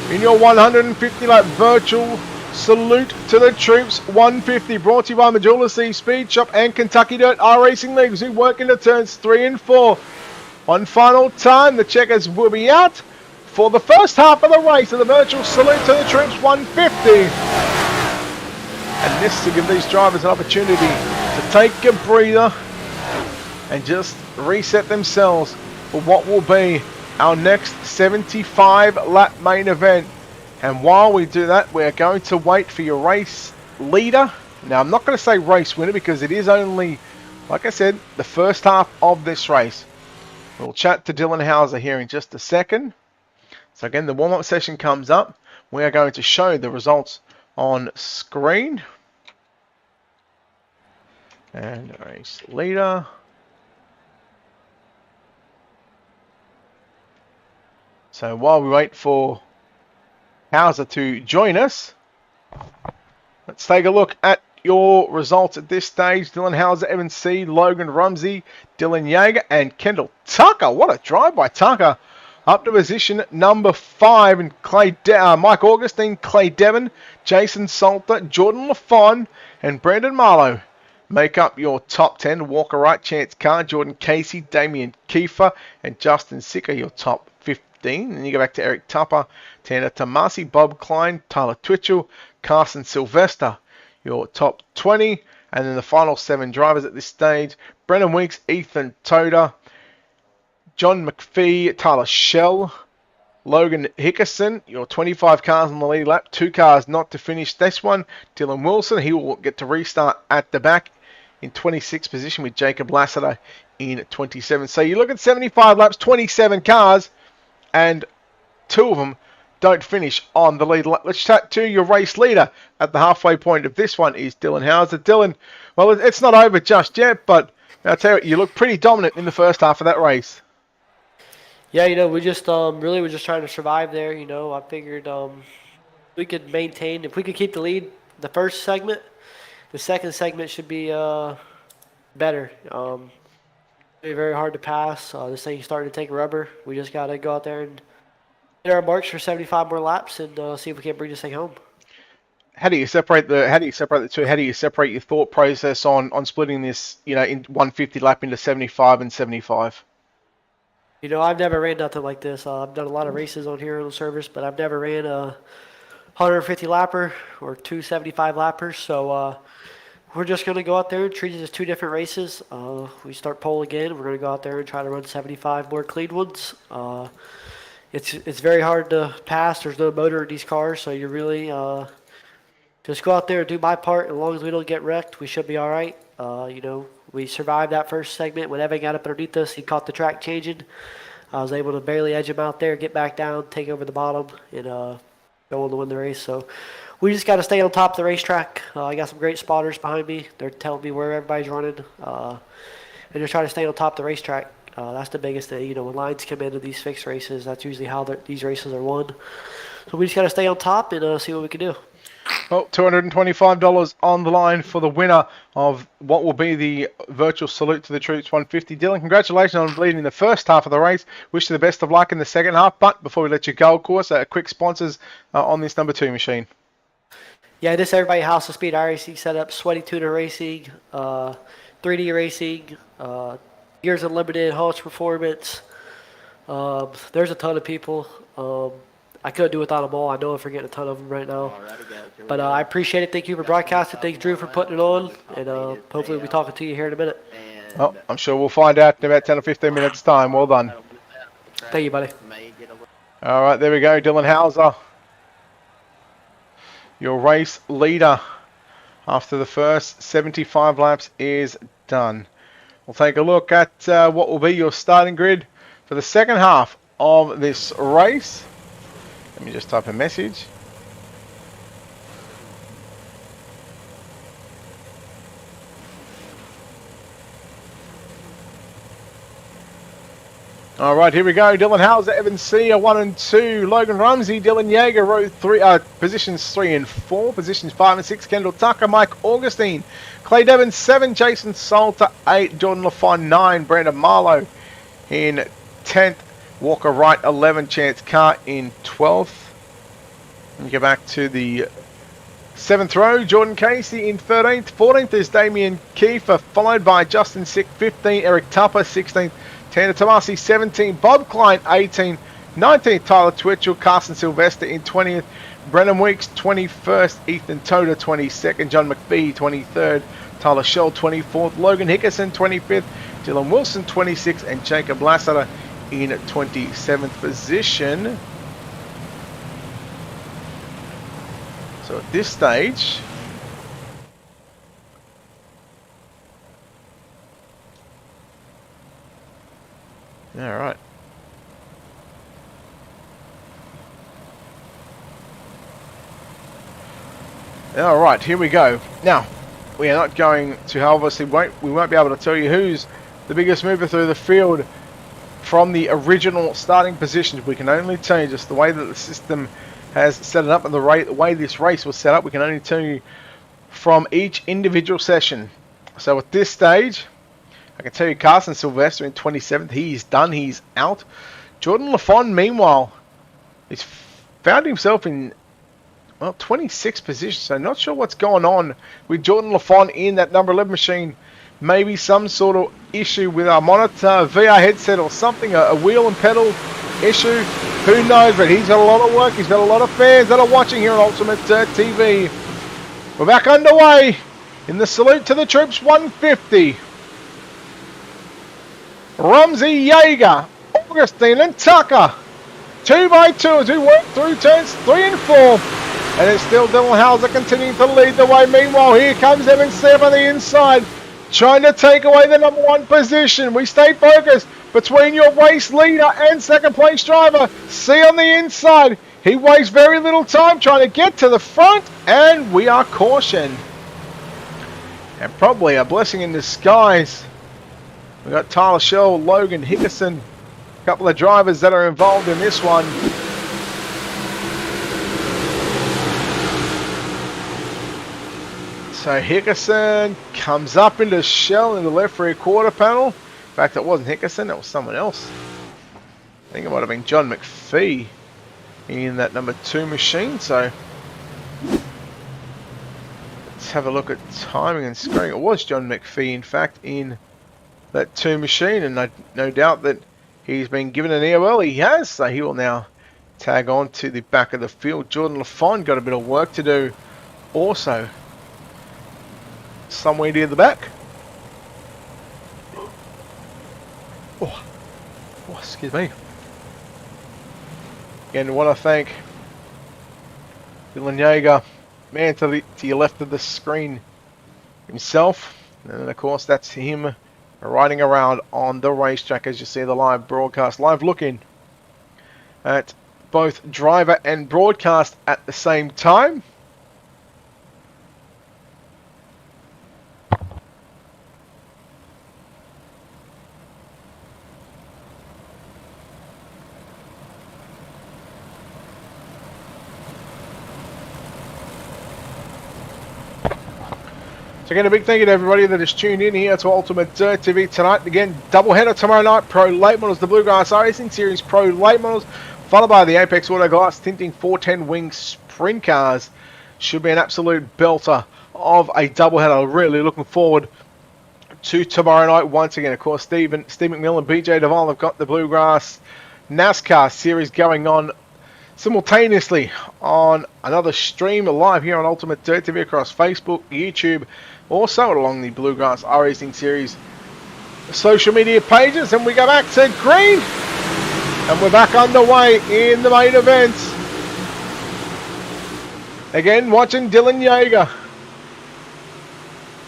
in your 150 lap virtual salute to the troops. 150 brought to you by Majula C Speed Shop and Kentucky Dirt iRacing Leagues, who work into turns 3 and 4. One final time, the checkers will be out for the first half of the race of the virtual salute to the troops 150. And this to give these drivers an opportunity to take a breather and just reset themselves for what will be our next 75 lap main event. And while we do that, we're going to wait for your race leader. Now, I'm not going to say race winner because it is only, like I said, the first half of this race. We'll chat to Dylan Hauser here in just a second. So again, the warm-up session comes up. We are going to show the results on screen. And race leader. So while we wait for Hauser to join us, let's take a look at your results at this stage. Dylan Hauser, Evan C, Logan Rumsey, Dylan Yeager, and Kendall Tucker. What a drive by Tucker. Up to position number 5, and Mike Augustine, Clay Devon, Jason Salter, Jordan LaFon, and Brandon Marlowe make up your top 10. Walker Wright, Chance Carr, Jordan Casey, Damian Kiefer, and Justin Sicker, your top 15. Then you go back to Eric Tupper, Tanner Tomasi, Bob Klein, Tyler Twitchell, Carson Sylvester, your top 20. And then the final 7 drivers at this stage: Brennan Weeks, Ethan Toda, John McPhee, Tyler Shell, Logan Hickerson, your 25 cars on the lead lap, 2 cars not to finish this one. Dylan Wilson, he will get to restart at the back in 26th position with Jacob Lassiter in 27. So you look at 75 laps, 27 cars, and 2 of them don't finish on the lead lap. Let's chat to your race leader at the halfway point of this one is Dylan Hauser. Dylan, well, it's not over just yet, but I'll tell you, you look pretty dominant in the first half of that race. Yeah, we just really were just trying to survive there. I figured we could maintain, if we could keep the lead the first segment, the second segment should be better. Very, very hard to pass. This thing's starting to take rubber. We just got to go out there and hit our marks for 75 more laps and see if we can bring this thing home. How do you separate the two? How do you separate your thought process on splitting this, in 150 lap into 75 and 75? I've never ran nothing like this. I've done a lot of races on here on the service, but I've never ran a 150 lapper or 275 lappers. So we're just going to go out there and treat it as 2 different races. We start pole again. We're going to go out there and try to run 75 more clean ones. it's very hard to pass. There's no motor in these cars, so you really just go out there and do my part. As long as we don't get wrecked, we should be all right. You know, we survived that first segment. When Evan got up underneath us, he caught the track changing. I was able to barely edge him out there, get back down, take over the bottom, and go on to win the race. So we just got to stay on top of the racetrack. I got some great spotters behind me. They're telling me where everybody's running, and just try to stay on top of the racetrack. That's the biggest thing. You know, when lines come into these fixed races, that's usually how these races are won. So we just got to stay on top and see what we can do. Well, $225 on the line for the winner of what will be the virtual Salute to the Troops 150. Dylan, congratulations on leading the first half of the race. Wish you the best of luck in the second half. But before we let you go, of course, quick sponsors on this number 2 machine. Yeah, this Everybody House of Speed Iracing setup, Sweaty Tuna Racing, 3D Racing, Gears Unlimited, Hodge Performance. There's a ton of people. I couldn't do without them all. I know I'm forgetting a ton of them right now. But I appreciate it. Thank you for broadcasting. Thanks, Drew, for putting it on. And hopefully we'll be talking to you here in a minute. Oh, I'm sure we'll find out in about 10 or 15 minutes' time. Well done. Thank you, buddy. All right, there we go. Dylan Hauser, your race leader after the first 75 laps is done. We'll take a look at what will be your starting grid for the second half of this race. Let me just type a message. All right, here we go. Dylan Hauser, Evan Sear, 1 and 2. Logan Rumsey, Dylan Yeager, row 3, positions 3 and 4. Positions 5 and 6, Kendall Tucker, Mike Augustine. Clay Devon, 7. Jason Salter, 8. Jordan LaFon, 9. Brandon Marlowe in 10th. Walker Wright, 11. Chance Carr in 12th. And go back to the 7th row. Jordan Casey in 13th. 14th is Damian Kiefer, followed by Justin Sick, 15. Eric Tupper, 16th. Tanner Tomasi, 17. Bob Klein, 18. 19th, Tyler Twitchell. Carson Sylvester in 20th. Brennan Weeks, 21st. Ethan Toda, 22nd. John McPhee, 23rd. Tyler Shell, 24th. Logan Hickerson, 25th. Dylan Wilson, 26th. And Jacob Lasseter in 27th position. So at this stage, all right. All right, here we go. Now, we are not going to obviously we won't be able to tell you who's the biggest mover through the field from the original starting positions. We can only tell you just the way that the system has set it up and the way this race was set up. We can only tell you from each individual session. So at this stage, I can tell you Carson Sylvester in 27th. He is done. He's out. Jordan LaFon, meanwhile, he's found himself in, well, 26th position. So not sure what's going on with Jordan LaFon in that number 11 machine. Maybe some sort of issue with our monitor, VR headset or something, a wheel and pedal issue. Who knows, but he's got a lot of work. He's got a lot of fans that are watching here on Ultimate TV. We're back underway in the Salute to the Troops 150. Rumsey, Yeager, Augustine and Tucker. 2 by 2 as we work through turns 3 and 4. And it's still Dylan Hauser continuing to lead the way. Meanwhile, here comes Evan Sear on the inside, trying to take away the number 1 position. We stay focused between your race leader and second place driver. See on the inside. He wastes very little time trying to get to the front, and we are cautioned. And probably a blessing in disguise. We got Tyler Shell, Logan Hickerson, a couple of drivers that are involved in this one. So Hickerson comes up into Shell in the left rear quarter panel. In fact, it wasn't Hickerson, it was someone else. I think it might have been John McPhee in that number 2 machine. So let's have a look at timing and scoring. It was John McPhee, in fact, in that 2 machine, and no doubt that he's been given an EOL. He has, so he will now tag on to the back of the field. Jordan LaFon got a bit of work to do also, somewhere near the back. Oh, excuse me. Again, I want to thank Dylan Yeager, man to your left of the screen himself. And then, of course, that's him riding around on the racetrack as you see the live broadcast. Live looking at both driver and broadcast at the same time. So again, a big thank you to everybody that is tuned in here to Ultimate Dirt TV tonight. Again, doubleheader tomorrow night, Pro Late Models, the Bluegrass Racing Series Pro Late Models, followed by the Apex Auto Glass Tinting 410 Wing Sprint Cars. Should be an absolute belter of a doubleheader. Really looking forward to tomorrow night once again. Of course, Steve McMillan and BJ Devon have got the Bluegrass NASCAR Series going on simultaneously on another stream live here on Ultimate Dirt TV across Facebook, YouTube, also along the Bluegrass Racing Series social media pages. And we go back to green, and we're back underway in the main event. Again, watching Dylan Yeager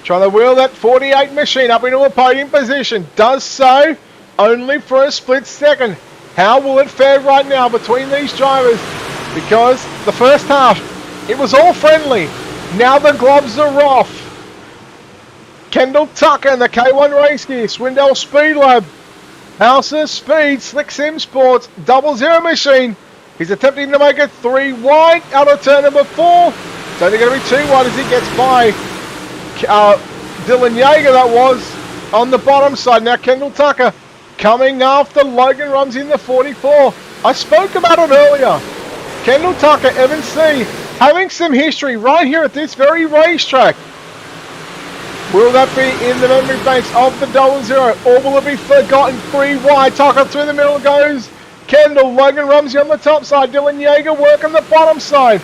trying to wheel that 48 machine up into a podium position. Does so only for a split second. How will it fare right now between these drivers? Because the first half, it was all friendly. Now the gloves are off. Kendall Tucker in the K1 race gear, Swindell Speed Lab, House of Speed, Slick Sim Sports, 00 machine. He's attempting to make it 3 wide out of turn number 4. It's only going to be 2 wide as he gets by Dylan Yeager, that was, on the bottom side. Now Kendall Tucker coming after Logan Rumsey in the 44. I spoke about it earlier. Kendall Tucker, Evan C, having some history right here at this very racetrack. Will that be in the memory banks of the 00, or will it be forgotten? 3 wide, Tucker through the middle goes Kendall, Logan Rumsey on the top side, Dylan Yeager working the bottom side.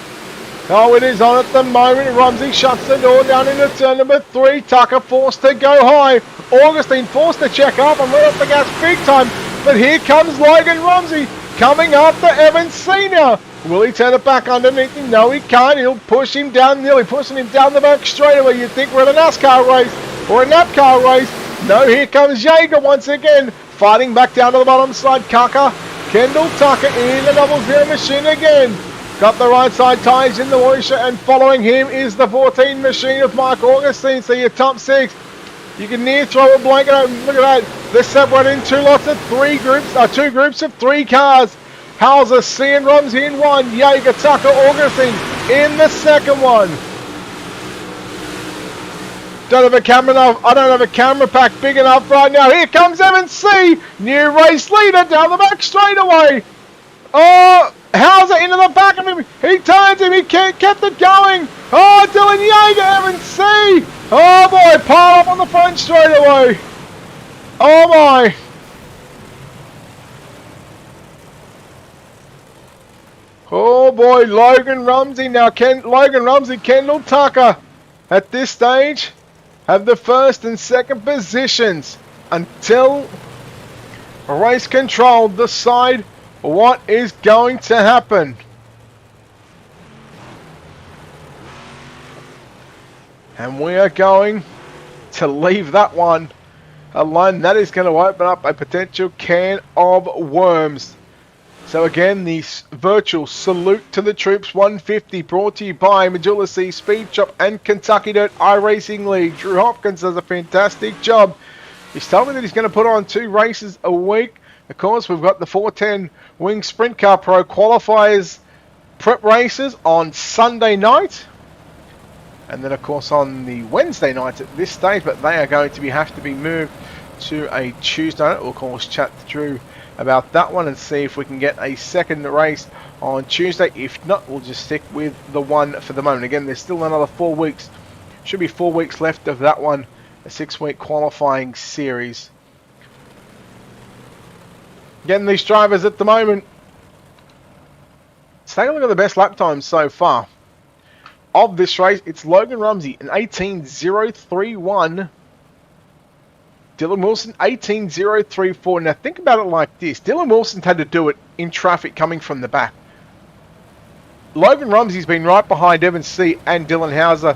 Oh, it is on at the moment. Rumsey shuts the door down into turn number 3. Tucker forced to go high. Augustine forced to check up and let off the gas big time. But here comes Logan Rumsey coming after Evan C now. Will he turn it back underneath him? No, he can't. He'll push him down, nearly pushing him down the back straightaway. You'd think we're at a NASCAR race or a NAPCAR race. No, here comes Yeager once again, fighting back down to the bottom side. Kendall Tucker in the 00 machine again. Got the right side tyres in the Volusia, and following him is the 14 machine of Mark Augustine. So your top 6. You can near throw a blanket out. Look at that. They're separated in 2 lots of 3 groups, 2 groups of 3 cars. Hauser, C and Rumsey in 1. Yeager, Tucker, Augustine in the second one. Don't have a camera enough. I don't have a camera pack big enough right now. Here comes Evan C. New race leader down the back straightaway. Oh, Hauser into the back of him. He turns him. He kept it going. Oh, Dylan Yeager, Evan C. Oh boy, pile up on the front straight away. Oh my. Oh boy, Logan Rumsey now. Logan Rumsey, Kendall Tucker at this stage have the first and second positions until race control decide what is going to happen. And we are going to leave that one alone. That is going to open up a potential can of worms. So again, the virtual salute to the troops 150 brought to you by Majula C Speed Shop and Kentucky Dirt iRacing League. Drew Hopkins does a fantastic job. He's told me that he's going to put on 2 races a week. Of course, we've got the 410 Wing Sprint Car Pro qualifiers prep races on Sunday night. And then, of course, on the Wednesday night at this stage, but they are going to have to be moved to a Tuesday night. We'll, of course, chat to Drew about that one and see if we can get a second race on Tuesday. If not, we'll just stick with the one for the moment. Again, there's still another 4 weeks. Should be 4 weeks left of that one, a 6-week qualifying series. Again, these drivers at the moment, let's take a look at the best lap times so far of this race. It's Logan Rumsey, an 18.031. Dylan Wilson, 18.034. Now think about it like this. Dylan Wilson's had to do it in traffic coming from the back. Logan Rumsey's been right behind Evan C and Dylan Hauser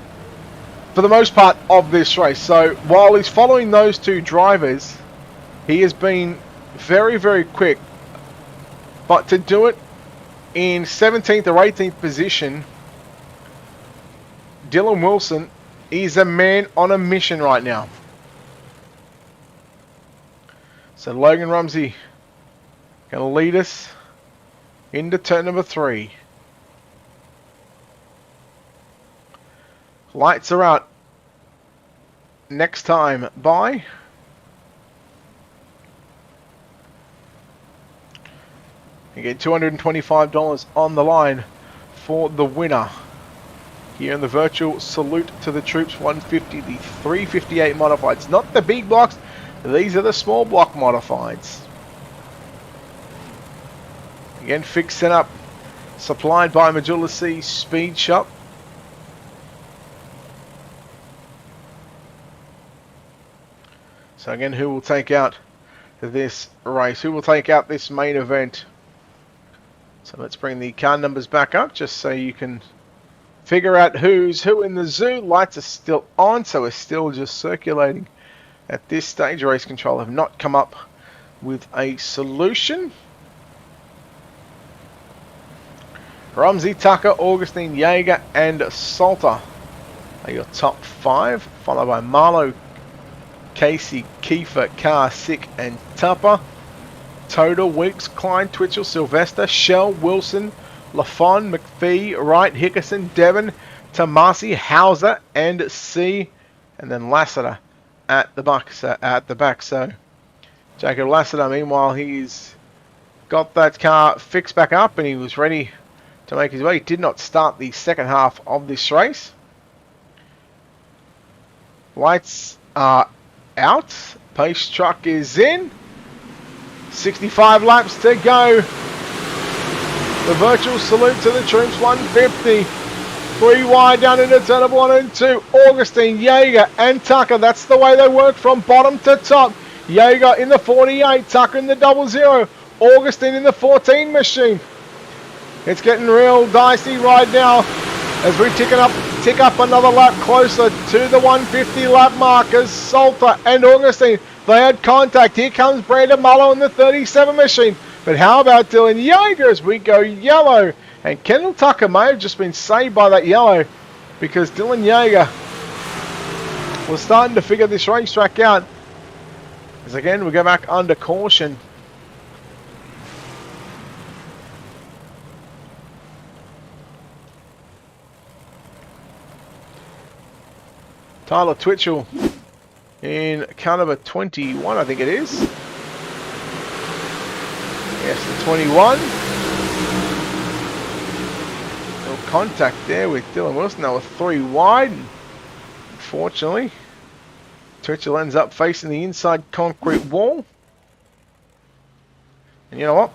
for the most part of this race. So while he's following those two drivers, he has been very, very quick. But to do it in 17th or 18th position, Dylan Wilson is a man on a mission right now. So Logan Rumsey going to lead us into turn number 3. Lights are out. Next time by. You get $225 on the line for the winner. Here in the virtual salute to the troops 150, the 358 modifieds. Not the big blocks, these are the small block modifieds. Again, fixed setup supplied by Majula C Speed Shop. So again, who will take out this race? Who will take out this main event? So let's bring the car numbers back up just so you can figure out who's who in the zoo. Lights are still on, so we're still just circulating. At this stage, race control have not come up with a solution. Rumsey, Tucker, Augustine, Jaeger, and Salter are your top 5, followed by Marlowe, Casey, Kiefer, Carr, Sick, and Tupper. Toda, Weeks, Klein, Twitchell, Sylvester, Shell, Wilson, Lafon, McPhee, Wright, Hickerson, Devon, Tomasi, Hauser, and C, and then Lassiter at the back. So Jacob Lassiter, meanwhile, he's got that car fixed back up and he was ready to make his way. He did not start the second half of this race. Lights are out. Pace truck is in. 65 laps to go. The virtual salute to the troops 150. 3 wide down into turn of 1 and 2. Augustine, Jaeger, and Tucker. That's the way they work from bottom to top. Jaeger in the 48. Tucker in the 00. Augustine in the 14 machine. It's getting real dicey right now as we tick up another lap closer to the 150 lap markers. Salter and Augustine, they had contact. Here comes Brandon Mullo in the 37 machine. But how about Dylan Jaeger as we go yellow? And Kendall Tucker may have just been saved by that yellow because Dylan Jaeger was starting to figure this racetrack out. As again, we go back under caution. Tyler Twitchell in car number 21, I think it is. Yes, the 21. Little contact there with Dylan Wilson. They were 3 wide. Unfortunately, Twitchell ends up facing the inside concrete wall. And you know what?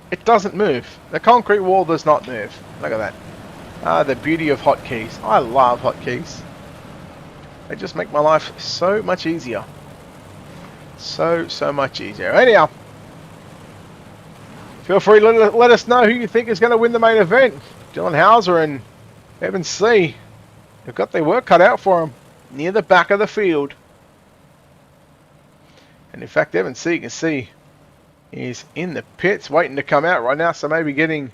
It doesn't move. The concrete wall does not move. Look at that. Ah, the beauty of hotkeys. I love hotkeys. They just make my life so much easier. So much easier. Anyhow, feel free to let us know who you think is going to win the main event. Dylan Hauser and Evan C. They've got their work cut out for them near the back of the field. And in fact, Evan C, you can see, is in the pits waiting to come out right now. So maybe getting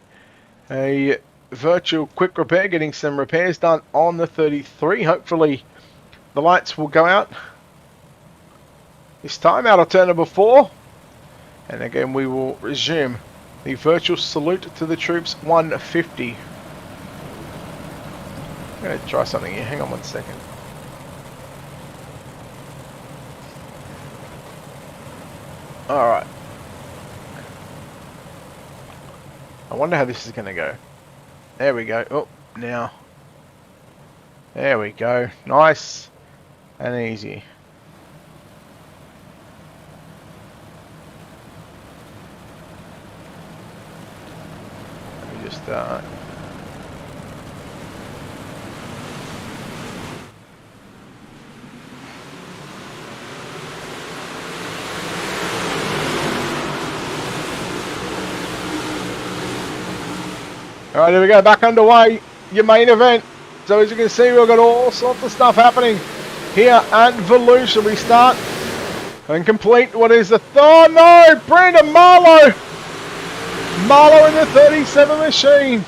a virtual quick repair, getting some repairs done on the 33. Hopefully the lights will go out this time out of turn number 4. And again, we will resume the virtual salute to the troops 150. I'm going to try something here. Hang on 1 second. Alright. I wonder how this is going to go. There we go. Oh, now. There we go. Nice and easy. Let me just Alright, here we go, back underway, your main event. So as you can see, we've got all sorts of stuff happening here at Volusia. We start and complete what is the... Oh no! Brandon Marlowe! Marlowe in the 37 machine.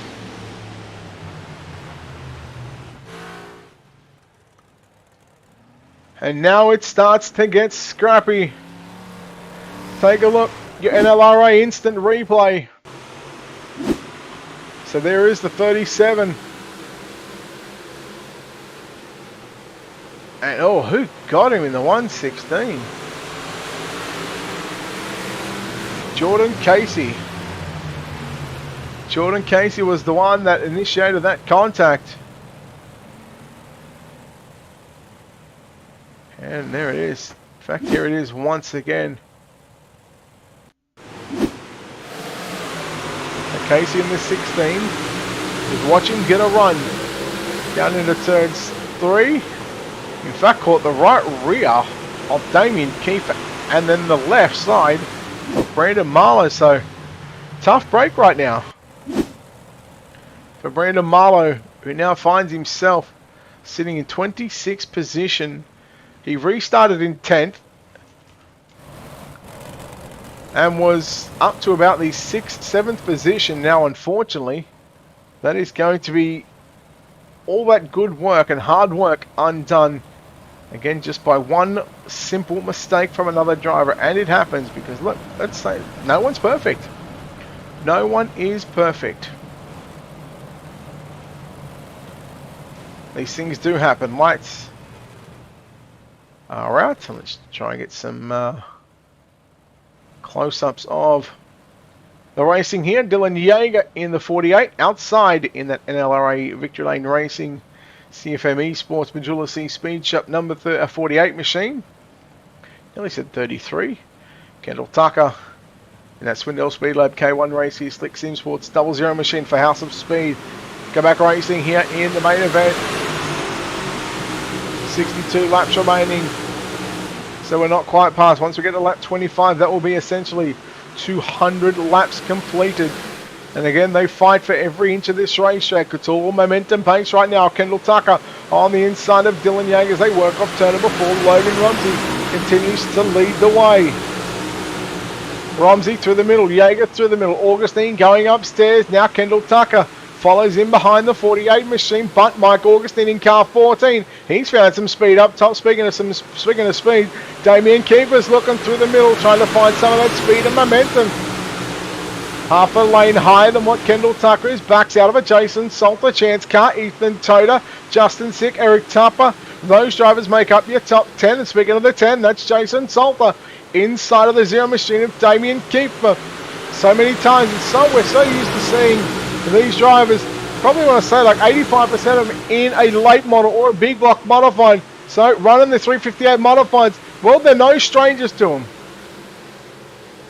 And now it starts to get scrappy. Take a look, your NLRA instant replay. So there is the 37. And oh, who got him in the 116? Jordan Casey. Jordan Casey was the one that initiated that contact. And there it is. In fact, here it is once again. Casey in the 16 is watching get a run down into turns 3. In fact, caught the right rear of Damien Keefe and then the left side of Brandon Marlowe. So tough break right now for Brandon Marlowe, who now finds himself sitting in 26th position. He restarted in 10th and was up to about the 6th, 7th position. Now, unfortunately, that is going to be all that good work and hard work undone. Again, just by one simple mistake from another driver. And it happens because, look, let's say no one's perfect. No one is perfect. These things do happen. Lights are out. So let's try and get some close-ups of the racing here. Dylan Yeager in the 48, outside in that NLRA Victory Lane Racing CFM Esports Majula C Speed Shop number 48 machine. Nearly said 33. Kendall Tucker in that Swindell Speed Lab K1 Racing Slick Sim Sports 00 machine for House of Speed. Go back racing here in the main event. 62 laps remaining. So we're not quite past. Once we get to lap 25, that will be essentially 200 laps completed. And again, they fight for every inch of this racetrack. It's all momentum pace right now. Kendall Tucker on the inside of Dylan Yeager as they work off turn number 4. Logan Rumsey continues to lead the way. Rumsey through the middle. Yeager through the middle. Augustine going upstairs. Now Kendall Tucker follows in behind the 48 machine, but Mike Augustine in car 14. He's found some speed up top. Speaking of speed, Damien Keefer's looking through the middle, trying to find some of that speed and momentum. Half a lane higher than what Kendall Tucker is. Backs out of it. Jason Salter, Chance Carr, Ethan Toda, Justin Sick, Eric Tupper. Those drivers make up your top 10. And speaking of the 10, that's Jason Salter. Inside of the 0 machine of Damien Keefer. So many times, we're so used to seeing these drivers, probably want to say like 85% of them in a late model or a big block modified. So running the 358 modifieds, well, they're no strangers to them.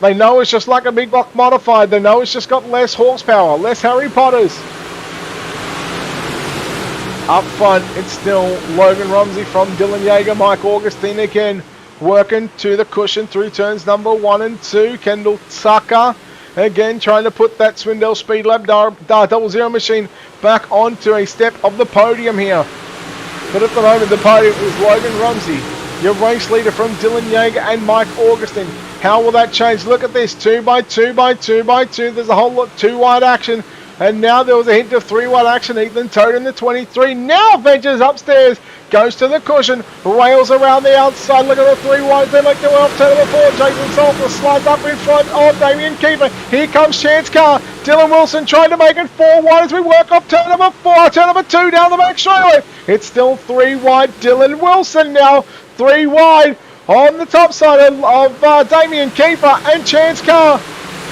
They know it's just like a big block modified. They know it's just got less horsepower, less Harry Potters. Up front, it's still Logan Rumsey from Dylan Yeager, Mike Augustine again, working to the cushion through turns number 1 and 2. Kendall Tucker again trying to put that Swindell Speed Lab 00 machine back onto a step of the podium here. But at the moment, the podium is Logan Rumsey, your race leader from Dylan Yeager and Mike Augustine. How will that change? Look at this, 2 by 2 by 2 by 2. There's a whole lot 2 wide action. And now there was a hint of 3 wide action. Ethan Toad in the 23 now ventures upstairs, goes to the cushion, rails around the outside. Look at the 3 wide. They make their way up turn number 4. Jason Salter slides up in front of Damien Keefer. Here comes Chance Carr. Dylan Wilson trying to make it 4 wide as we work up turn number 4. Turn number 2 down the back straightaway. It's still 3 wide. Dylan Wilson now 3 wide on the top side of Damien Keefer and Chance Carr.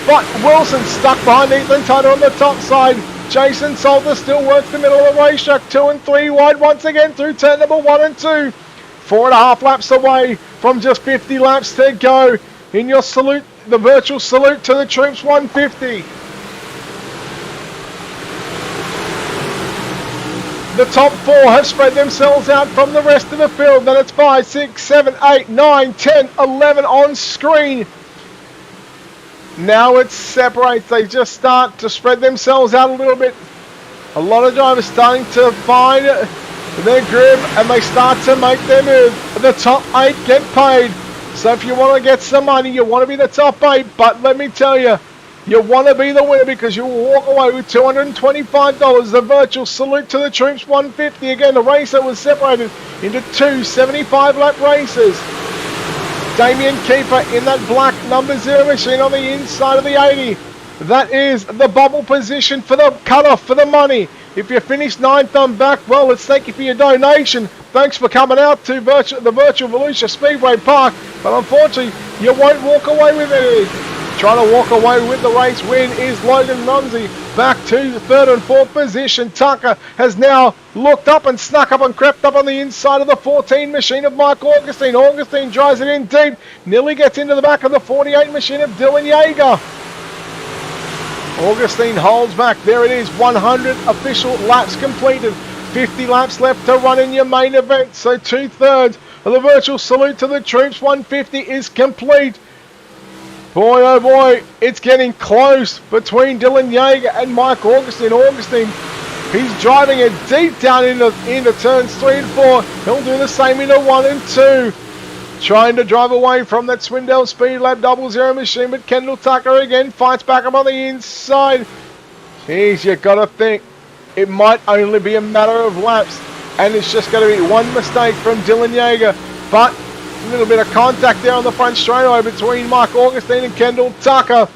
But Wilson stuck behind Ethan Todd on the top side. Jason Salter still works the middle of the racetrack. 2 and 3 wide once again through turn number 1 and 2. 4.5 laps away from just 50 laps to go. In your salute, the virtual salute to the troops 150. The top 4 have spread themselves out from the rest of the field. Then it's 5, 6, 7, 8, 9, 10, 11 on screen. Now it separates. They just start to spread themselves out a little bit. A lot of drivers starting to find their groove and they start to make their move. The top 8 get paid. So if you want to get some money, you want to be the top 8. But let me tell you, you want to be the winner because you will walk away with $225. The virtual salute to the troops, 150. Again, the racer was separated into two 75-lap races. Damien Keeper in that black number 0 machine on the inside of the 80. That is the bubble position for the cutoff for the money. If you finish 9th on back, well, let's thank you for your donation. Thanks for coming out to the virtual Volusia Speedway Park. But unfortunately, you won't walk away with anything. Trying to walk away with the race win is Logan Rumsey. Back to 3rd and 4th position. Tucker has now looked up and snuck up and crept up on the inside of the 14 machine of Mike Augustine. Augustine drives it in deep. Nearly gets into the back of the 48 machine of Dylan Yeager. Augustine holds back. There it is. 100 official laps completed. 50 laps left to run in your main event. So 2/3 of the virtual salute to the troops. 150 is complete. Boy, oh boy, it's getting close between Dylan Yeager and Mike Augustine. Augustine, he's driving it deep down into turns 3 and 4. He'll do the same into 1 and 2. Trying to drive away from that Swindell Speed Lab 00 machine, but Kendall Tucker again fights back up on the inside. Jeez, you gotta think it might only be a matter of laps, and it's just going to be one mistake from Dylan Yeager. But a little bit of contact there on the front straightaway between Mike Augustine and Kendall Tucker.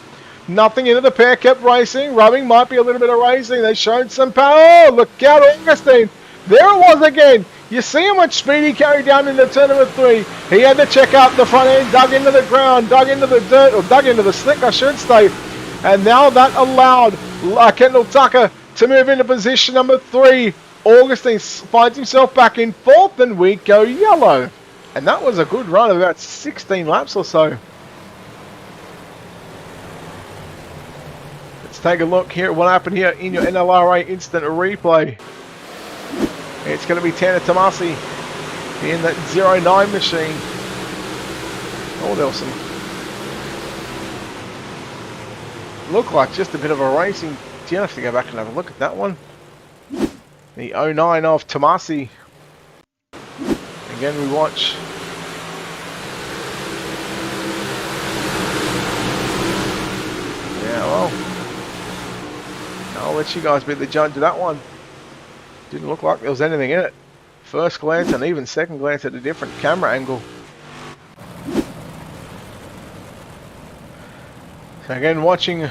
Nothing into the pair, kept racing. Rubbing might be a little bit of racing. They showed some power. Oh, look out, Augustine. There it was again. You see how much speed he carried down into turn number 3. He had to check out the front end, dug into the ground, dug into the dirt, or dug into the slick, I should say. And now that allowed Kendall Tucker to move into position number 3. Augustine finds himself back in 4th, and we go yellow. And that was a good run of about 16 laps or so. Let's take a look here at what happened here in your NLRA instant replay. It's going to be Tanner Tomasi in that 09 machine. Oh, Nelson. Looked like just a bit of a racing. Do you have to go back and have a look at that one? The 09 of Tomasi. Again, we watch. Yeah, well, I'll let you guys be the judge of that one. Didn't look like there was anything in it. First glance and even second glance at a different camera angle. So again, watching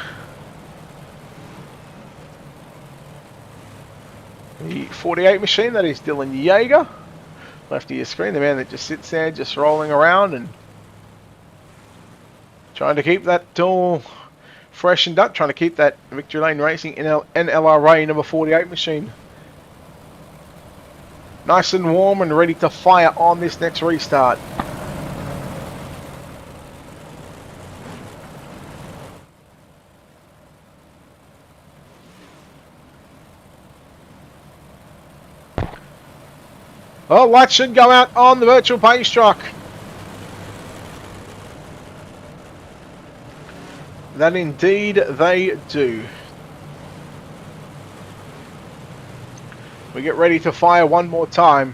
the 48 machine, that is Dylan Yeager. Left of your screen, the man that just sits there, just rolling around and trying to keep that all freshened up, trying to keep that Victory Lane Racing NLRA number 48 machine nice and warm and ready to fire on this next restart. Well, lights should go out on the virtual pace truck. That indeed they do. We get ready to fire one more time.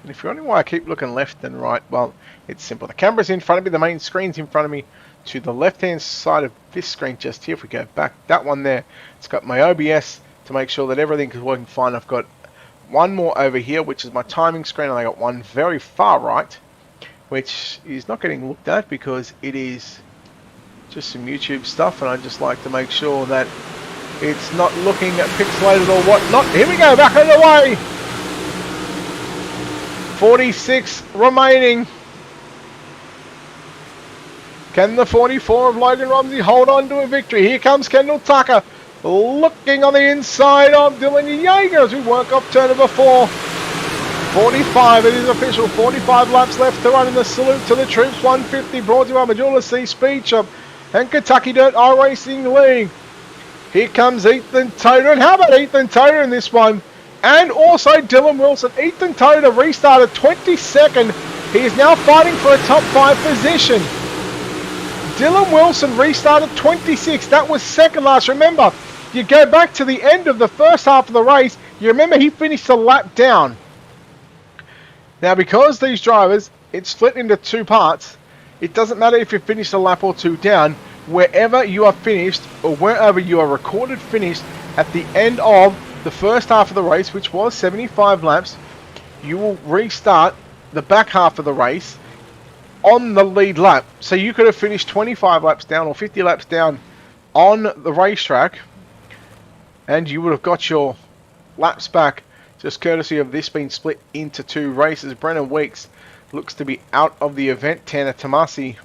And if you're wondering why I keep looking left and right, well, it's simple. The camera's in front of me, the main screen's in front of me. To the left-hand side of this screen just here, if we go back, that one there, it's got my OBS to make sure that everything is working fine. I've got one more over here, which is my timing screen, and I got one very far right, which is not getting looked at because it is just some YouTube stuff, and I just like to make sure that it's not looking pixelated or whatnot. Here we go, back underway. 46 remaining. Can the 44 of Logan Rumsey hold on to a victory? Here comes Kendall Tucker, looking on the inside of Dylan Yeager as we work up turn number 4. 45, it is official. 45 laps left to run in the salute to the troops. 150 brought to you by Majula C Speed Shop and Kentucky Dirt iRacing League. Here comes Ethan Toder, and how about Ethan Toder in this one? And also Dylan Wilson. Ethan Toder restarted 22nd. He is now fighting for a top 5 position. Dylan Wilson restarted 26th. That was second last. Remember, you go back to the end of the first half of the race, you remember he finished a lap down. Now, because these drivers, it's split into two parts, it doesn't matter if you finish a lap or two down, wherever you are finished, or wherever you are recorded finished at the end of the first half of the race, which was 75 laps, you will restart the back half of the race on the lead lap. So you could have finished 25 laps down or 50 laps down on the racetrack, and you would have got your laps back, just courtesy of this being split into two races. Brennan Weeks looks to be out of the event. Tanner Tomasi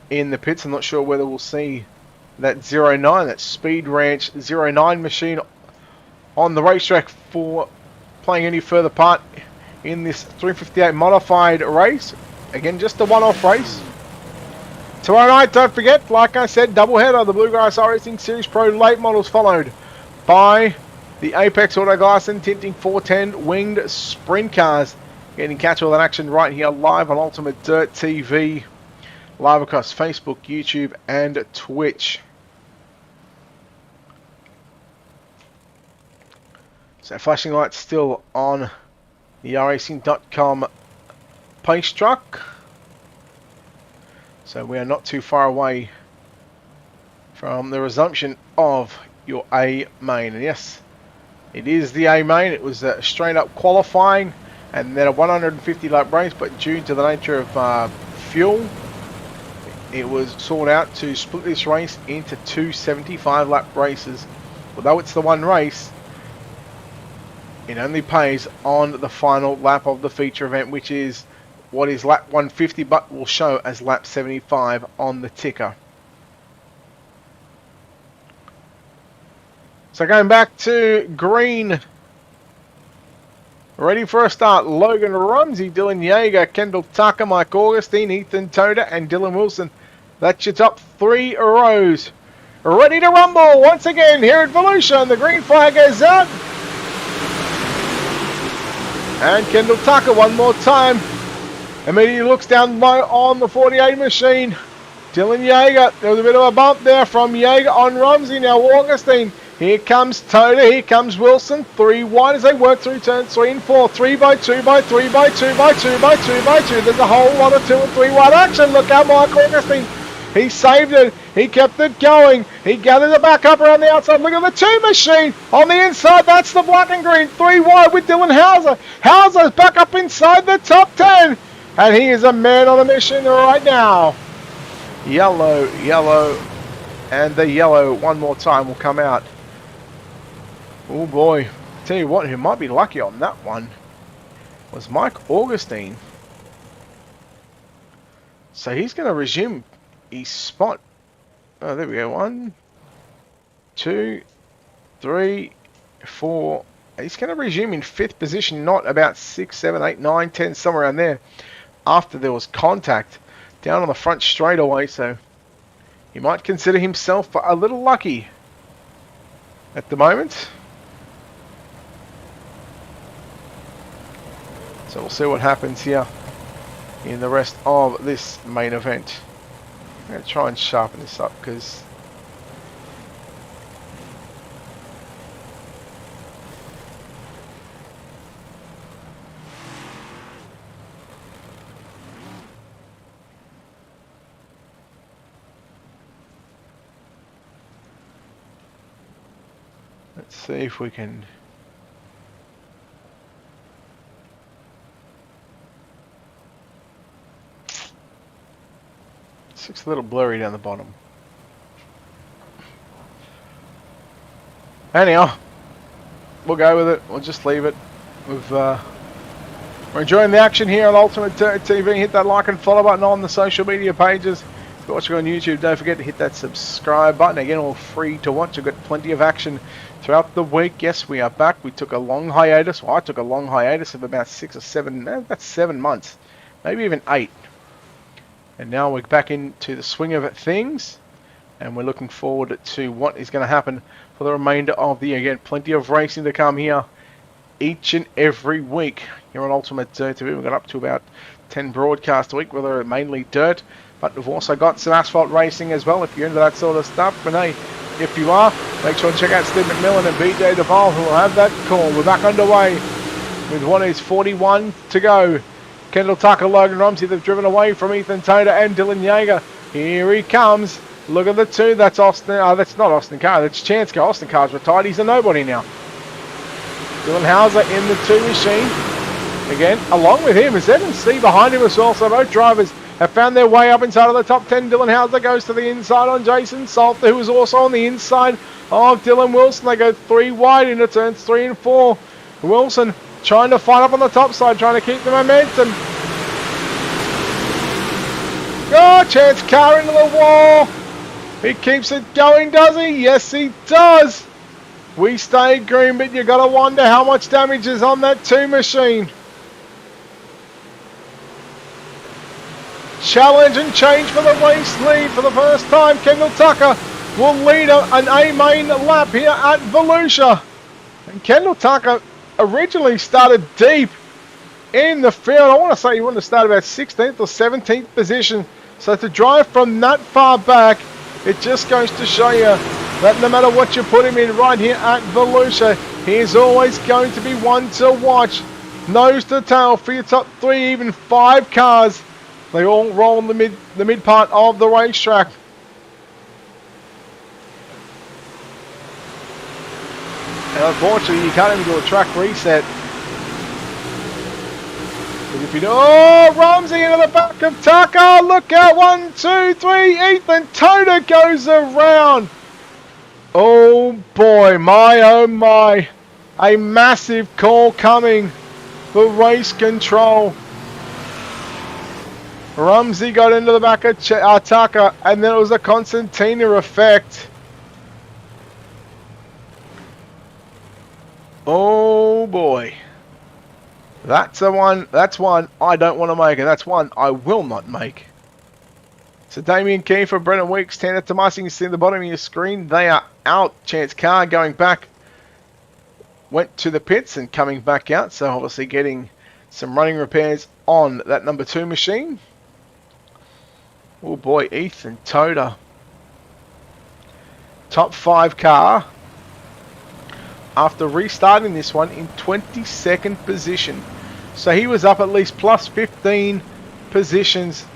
in the pits. I'm not sure whether we'll see that 09, that Speed Ranch 09 machine on the racetrack for playing any further part in this 358 modified race. Again, just a one-off race. Tomorrow night, don't forget, like I said, doubleheader, the Bluegrass Iracing Series Pro late models, followed by the Apex Auto Glass and Tinting 410 winged sprint cars. Getting catch all that action right here live on Ultimate Dirt TV, live across Facebook, YouTube, and Twitch. So flashing lights still on the Iracing.com pace truck. So we are not too far away from the resumption of your A main. And yes, it is the A main. It was a straight up qualifying and then a 150 lap race, but due to the nature of fuel, it was sought out to split this race into two 75 lap races. Although it's the one race, it only pays on the final lap of the feature event, which is what is lap 150, but will show as lap 75 on the ticker. So going back to green, ready for a start. Logan Rumsey, Dylan Yeager, Kendall Tucker, Mike Augustine, Ethan Toda, and Dylan Wilson. That's your top three rows. Ready to rumble once again here at Volusia, and the green flag goes out. And Kendall Tucker one more time. Immediately looks down low on the 48 machine. Dylan Yeager, there was a bit of a bump there from Yeager on Rumsey. Now Augustine. Here comes Toda, here comes Wilson. 3 wide as they work through turns 3 and 4. 3 by 2 by 3 by 2 by 2 by 2 by 2. There's a whole lot of 2 and 3 wide action. Look out, Mike Augustine. He saved it. He kept it going. He gathered it back up around the outside. Look at the 2 machine on the inside. That's the black and green. 3 wide with Dylan Hauser. Hauser's back up inside the top 10. And he is a man on a mission right now. Yellow, yellow, and the yellow one more time will come out. Oh boy, tell you what, who might be lucky on that one was Mike Augustine. So he's going to resume his spot. Oh, there we go. 1, 2, 3, 4. He's going to resume in 5th position, not about 6, 7, 8, 9, 10, somewhere around there, after there was contact down on the front straightaway. So he might consider himself a little lucky at the moment. So we'll see what happens here in the rest of this main event. I'm going to try and sharpen this up because let's see if we can. It's a little blurry down the bottom. Anyhow, we'll go with it. We'll just leave it. We're enjoying the action here on Ultimate Dirt TV. Hit that like and follow button on the social media pages. If you're watching on YouTube, don't forget to hit that subscribe button. Again, all free to watch. We've got plenty of action throughout the week. Yes, we are back. We took a long hiatus. Well, I took a long hiatus of about 6 or 7, that's 7 months, maybe even 8. And now we're back into the swing of things, and we're looking forward to what is going to happen for the remainder of the year. Again, plenty of racing to come here each and every week here on Ultimate Dirt TV. We've got up to about 10 broadcasts a week, whether they're mainly dirt, but we've also got some asphalt racing as well if you're into that sort of stuff. And hey, If you are, make sure to check out Steve McMillan and BJ Duvall, who will have that call. We're back underway with what is 41 to go. Kendall Tucker, Logan Rumsey, they've driven away from Ethan Toda and Dylan Yeager. Here he comes. Look at the two. That's Austin. That's not Austin Carr. That's Chance Carr. Austin Carr's retired. He's a nobody now. Dylan Hauser in the 2 machine. Again, along with him is Evan C behind him as well. So both drivers have found their way up inside of the top 10. Dylan Hauser goes to the inside on Jason Salter, who is also on the inside of Dylan Wilson. They go 3 wide into turns 3 and 4. Wilson trying to fight up on the top side, trying to keep the momentum. Oh, Chance Carr into the wall. He keeps it going, does he? Yes, he does. We stay green, but you got to wonder how much damage is on that 2 machine. Challenge and change for the race lead for the first time. Kendall Tucker will lead an A-main lap here at Volusia. And Kendall Tucker originally started deep in the field. I want to say he wanted to start about 16th or 17th position. So to drive from that far back, it just goes to show you that no matter what you put him in right here at Volusia, he is always going to be one to watch. Nose to tail for your top 3, even 5 cars. They all roll in the mid part of the racetrack. And unfortunately, you can't even do a track reset. But if you do, oh, Rumsey into the back of Tucker. Look out, 1, 2, 3. Ethan Toda goes around. Oh boy, my oh my. A massive call coming for race control. Rumsey got into the back of Tucker, and then it was a Constantina effect. Oh boy. That's one I don't want to make, and that's one I will not make. So Damien Kiefer, Brennan Weeks, Tanner Tomasi, you can see at the bottom of your screen, they are out. Chance Carr going back, went to the pits and coming back out, so obviously getting some running repairs on that number 2 machine. Oh boy, Ethan Toda. Top 5 car. After restarting this one in 22nd position. So he was up at least plus 15 positions.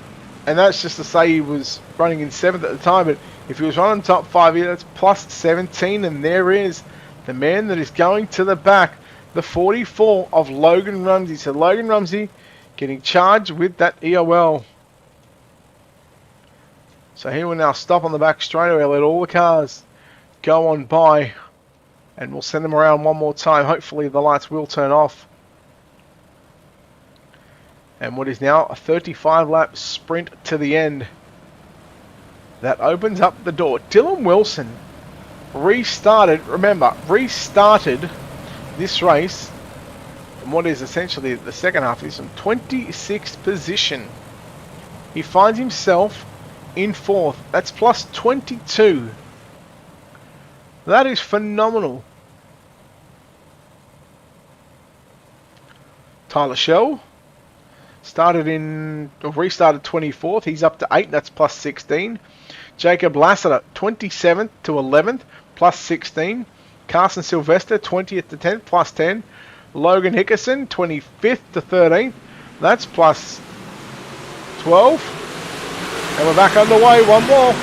And that's just to say he was running in 7th at the time. But if he was running top 5 here, that's plus 17. And there is the man that is going to the back. The 44 of Logan Rumsey. So Logan Rumsey getting charged with that EOL. So he will now stop on the back straightaway. Let all the cars go on by. And we'll send them around one more time. Hopefully the lights will turn off. And what is now a 35 lap sprint to the end. That opens up the door. Dylan Wilson restarted this race. And what is essentially the second half is from 26th position. He finds himself in 4th. That's plus 22. That is phenomenal. Tyler Shell restarted 24th. He's up to 8. That's plus 16. Jacob Lassiter 27th to 11th plus 16. Carson Sylvester 20th to 10th plus 10. Logan Hickerson 25th to 13th. That's plus 12. And we're back underway. One more.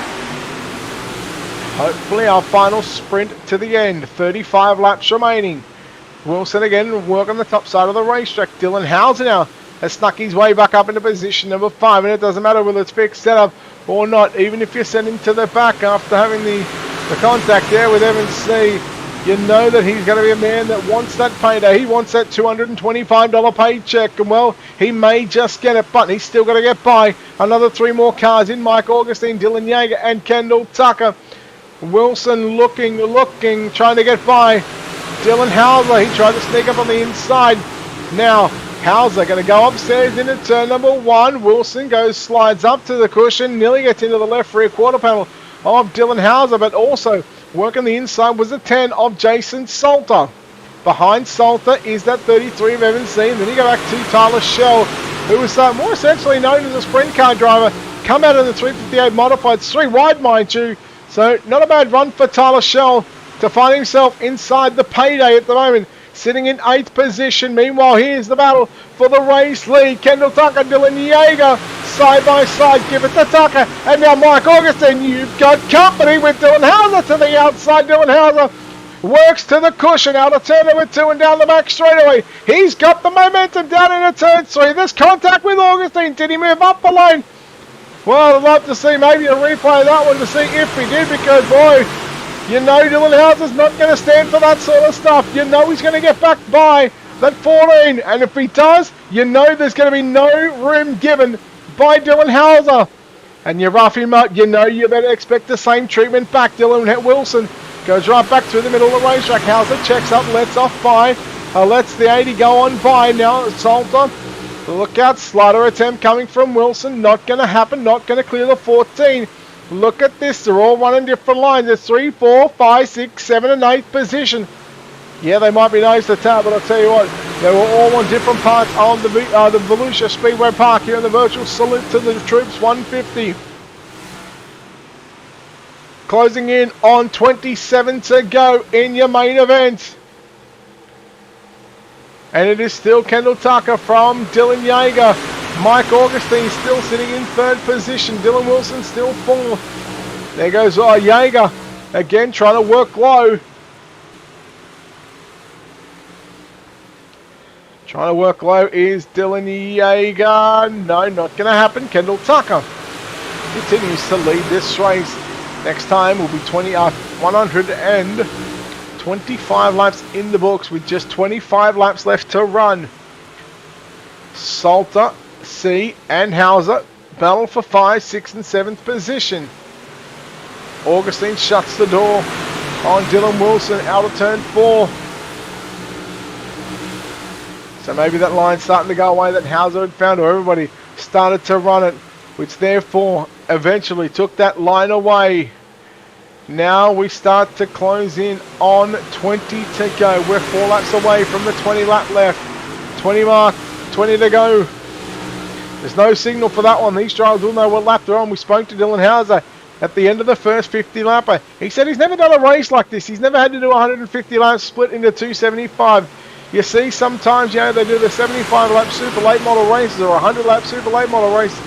Hopefully our final sprint to the end. 35 laps remaining. Wilson again working the top side of the racetrack. Dylan Hauser now has snuck his way back up into position number 5. And it doesn't matter whether it's fixed setup or not. Even if you send him to the back after having the contact there with Evan C. You know that he's going to be a man that wants that payday. He wants that $225 paycheck. And well, he may just get it, but he's still got to get by. Another 3 more cars in. Mike Augustine, Dylan Yeager, and Kendall Tucker. Wilson looking, trying to get by. Dylan Hauser, he tried to sneak up on the inside. Now, Hauser going to go upstairs into turn number 1. Wilson slides up to the cushion, nearly gets into the left rear quarter panel of Dylan Hauser, but also working the inside was the 10 of Jason Salter. Behind Salter is that 33 of Evan C. And then you go back to Tyler Shell, who was more essentially known as a sprint car driver. Come out in the 358 modified, 3 wide, mind you. So not a bad run for Tyler Shell to find himself inside the payday at the moment, sitting in 8th position. Meanwhile, here's the battle for the race lead. Kendall Tucker, Dylan Yeager, side by side. Give it to Tucker. And now Mike Augustine, you've got company with Dylan Hauser to the outside. Dylan Hauser works to the cushion, out of turn number 2 and down the back straightaway. He's got the momentum down into turn 3. There's contact with Augustine. Did he move up the line? Well, I'd love to see maybe a replay of that one to see if he did, because boy, you know Dylan Hauser's not going to stand for that sort of stuff. You know he's going to get back by that 14, and if he does, you know there's going to be no room given by Dylan Hauser. And you rough him up, you know you better expect the same treatment back. Dylan Wilson goes right back through the middle of the racetrack. Hauser checks up, lets off by, lets the 80 go on by. Now Salter, look out, slaughter attempt coming from Wilson. Not going to happen, not going to clear the 14. Look at this, they're all running different lines. There's 3, 4, 5, 6, 7 and 8th position. Yeah, they might be nose to tail, but I'll tell you what, they were all on different parts of the Volusia Speedway Park here in the virtual salute to the troops 150. Closing in on 27 to go in your main event. And it is still Kendall Tucker from Dylan Yeager. Mike Augustine still sitting in 3rd position. Dylan Wilson still 4th. There goes Yeager again trying to work low. Trying to work low is Dylan Yeager. No, not going to happen. Kendall Tucker continues to lead this race. Next time will be 125 laps in the books with just 25 laps left to run. Salter, C and Hauser battle for 5, 6 and 7th position. Augustine shuts the door on Dylan Wilson out of turn 4. So maybe that line's starting to go away that Hauser had found, or everybody started to run it, which therefore eventually took that line away. Now we start to close in on 20 to go. We're 4 laps away from the 20 lap left. 20 mark, 20 to go. There's no signal for that one. These drivers will know what lap they're on. We spoke to Dylan Hauser at the end of the first 50 lapper. He said he's never done a race like this. He's never had to do 150 laps split into 275. You see, sometimes, they do the 75 lap super late model races or 100 lap super late model race,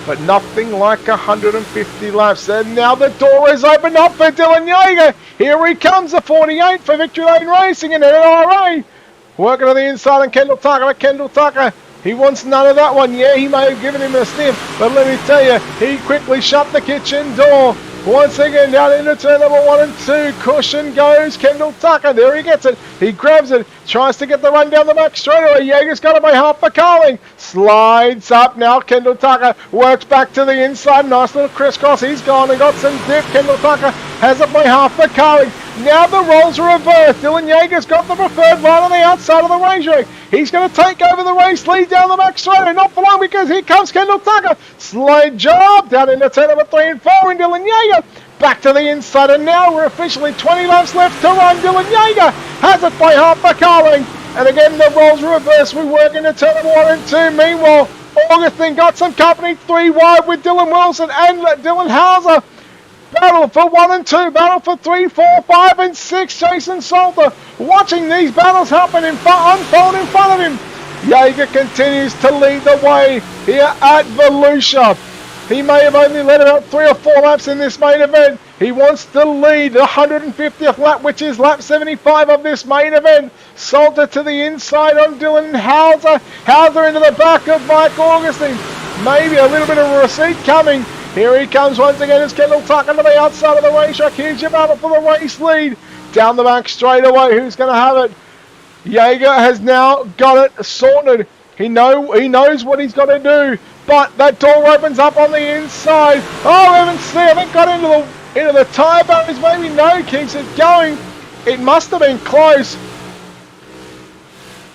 but nothing like 150 laps. And now the door is opened up for Dylan Yeager. Here he comes, the 48 for Victory Lane Racing and NRA. Working on the inside on Kendall Tucker. Kendall Tucker, he wants none of that one. Yeah, he may have given him a sniff, but let me tell you, he quickly shut the kitchen door. Once again, down into turn number 1 and 2. Cushion goes Kendall Tucker. There he gets it. He grabs it. Tries to get the run down the back straightaway. Yeager's got it by half for Carling. Slides up now. Kendall Tucker works back to the inside. Nice little crisscross. He's gone and got some dip. Kendall Tucker has it by half for Carling. Now the roles are reversed. Dylan Yeager's got the preferred line on the outside of the racetrack. He's going to take over the race lead down the back straightaway. Not for long, because here comes Kendall Tucker. Slide job down into turn number 3 and 4. And Dylan Yeager back to the inside. And now we're officially 20 laps left to run. Dylan Yeager has it by half for Carling. And again, the roles are reversed. We work into turn number 1 and 2. Meanwhile, Augustine got some company 3 wide with Dylan Wilson and Dylan Hauser. Battle for 1 and 2, battle for 3, 4, 5 and 6. Jason Salter watching these battles happen unfold in front of him. Yeager continues to lead the way here at Volusia. He may have only led about 3 or 4 laps in this main event. He wants to lead the 150th lap, which is lap 75 of this main event. Salter to the inside on Dylan Hauser. Hauser into the back of Mike Augustine. Maybe a little bit of a receipt coming. Here he comes once again as Kendall Tucker to the outside of the racetrack. Here's your battle for the race lead. Down the back straight away. Who's going to have it? Yeager has now got it sorted. He knows what he's got to do. But that door opens up on the inside. Oh, Evans, I think got into the tyre barriers. Maybe no, keeps it going. It must have been close.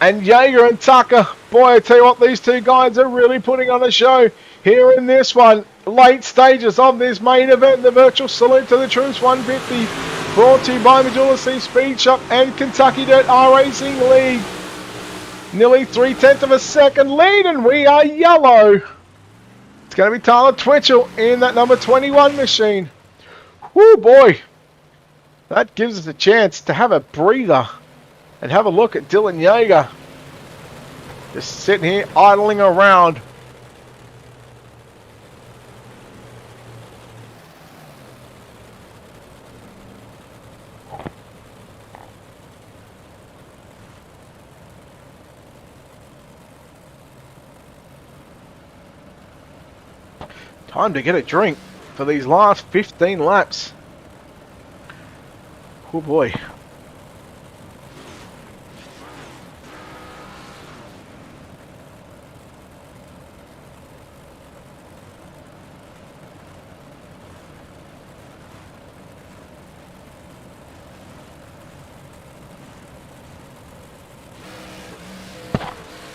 And Yeager and Tucker, boy, I tell you what, these two guys are really putting on a show here in this one. Late stages of this main event, the virtual salute to the Troops 150, brought to you by Volusia Speed Shop and Kentucky Dirt Iracing League. Nearly 3/10 of a second lead, and we are yellow. It's going to be Tyler Twitchell in that number 21 machine. Whoo boy! That gives us a chance to have a breather and have a look at Dylan Yeager. Just sitting here idling around. Time to get a drink for these last 15 laps. Oh boy.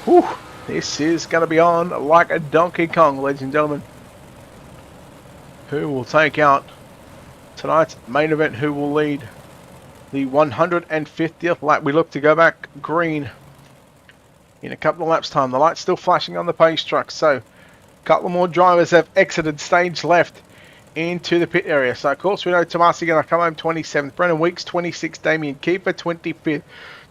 Whew, this is going to be on like a Donkey Kong, ladies and gentlemen. Who will take out tonight's main event? Who will lead the 150th lap? We look to go back green in a couple of laps' time. The light's still flashing on the pace truck, so a couple more drivers have exited stage left into the pit area. So of course we know Tomasi going to come home 27th, Brennan Weeks 26th, Damien Kiefer 25th,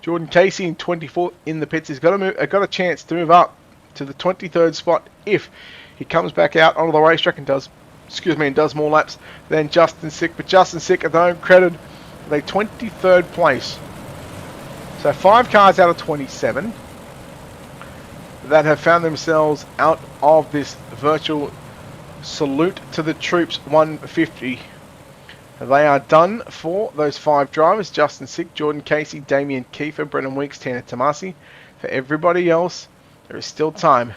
Jordan Casey in 24th in the pits. He's got a chance to move up to the 23rd spot if he comes back out onto the racetrack and does more laps than Justin Sick. But Justin Sick at their own credit, they 23rd place. So 5 cars out of 27 that have found themselves out of this virtual salute to the troops 150. They are done for those 5 drivers: Justin Sick, Jordan Casey, Damien Kiefer, Brennan Weeks, Tanner Tomasi. For everybody else, there is still time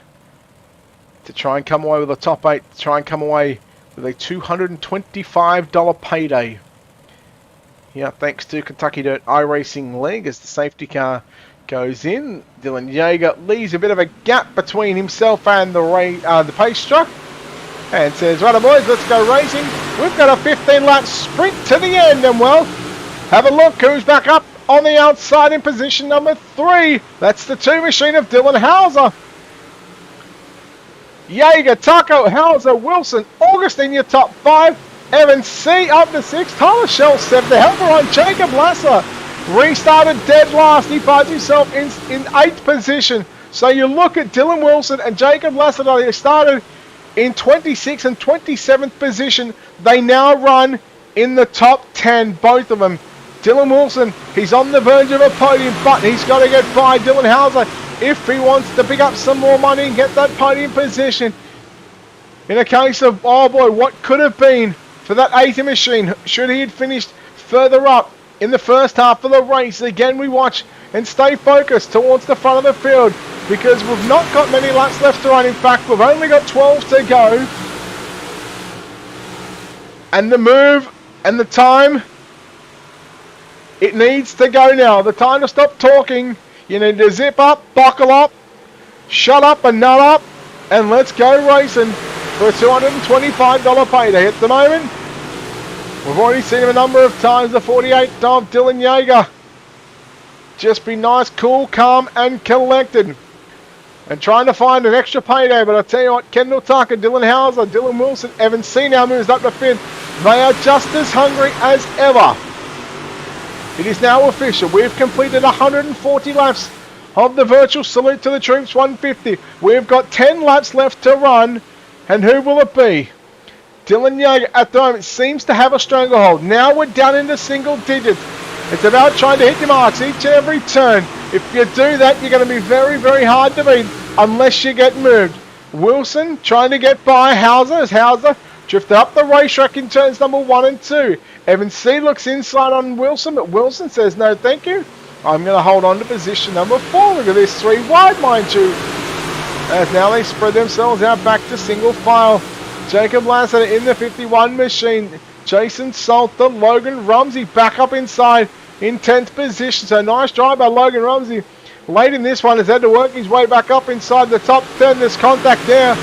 to try and come away with a top 8, to try and come away with a $225 payday. Yeah, thanks to Kentucky Dirt iRacing League as the safety car goes in. Dylan Yeager leaves a bit of a gap between himself and the pace truck and says, "Right, boys, let's go racing. We've got a 15-lap sprint to the end." And well, have a look who's back up on the outside in position number 3. That's the 2 machine of Dylan Hauser. Yeager, Taco, Hauser, Wilson, August in your top 5. Evan C up to 6. Tyler Shell 7. The helper on Jacob Lasser restarted dead last. He finds himself in 8th position. So you look at Dylan Wilson and Jacob Lasser. They started in 26th and 27th position. They now run in the top 10, both of them. Dylan Wilson, he's on the verge of a podium, but he's got to get by Dylan Hauser if he wants to pick up some more money and get that podium position. In a case of, oh boy, what could have been for that 80 machine should he had finished further up in the first half of the race. Again, we watch and stay focused towards the front of the field because we've not got many laps left to run. In fact, we've only got 12 to go. And the move and the time, it needs to go now. The time to stop talking. You need to zip up, buckle up, shut up and nut up, and let's go racing for a $225 payday. At the moment, we've already seen him a number of times, the 48 of Dylan Yeager. Just be nice, cool, calm, and collected. And trying to find an extra payday, but I tell you what, Kendall Tucker, Dylan Hauser, Dylan Wilson, Evan C now moves up to 5th. They are just as hungry as ever. It is now official. We've completed 140 laps of the virtual salute to the troops 150. We've got 10 laps left to run. And who will it be? Dylan Yeager at the moment seems to have a stranglehold. Now we're down into single digits. It's about trying to hit your marks each and every turn. If you do that, you're going to be very, very hard to beat unless you get moved. Wilson trying to get by Hauser as Hauser drifted up the racetrack in turns number 1 and 2. Evan C looks inside on Wilson, but Wilson says no thank you. I'm going to hold on to position number 4. Look at this, 3 wide, mind you. As now they spread themselves out back to single file. Jacob Lasseter in the 51 machine. Jason Salter, Logan Rumsey back up inside in 10th position. So nice drive by Logan Rumsey. Late in this one has had to work his way back up inside the top 10. There's contact there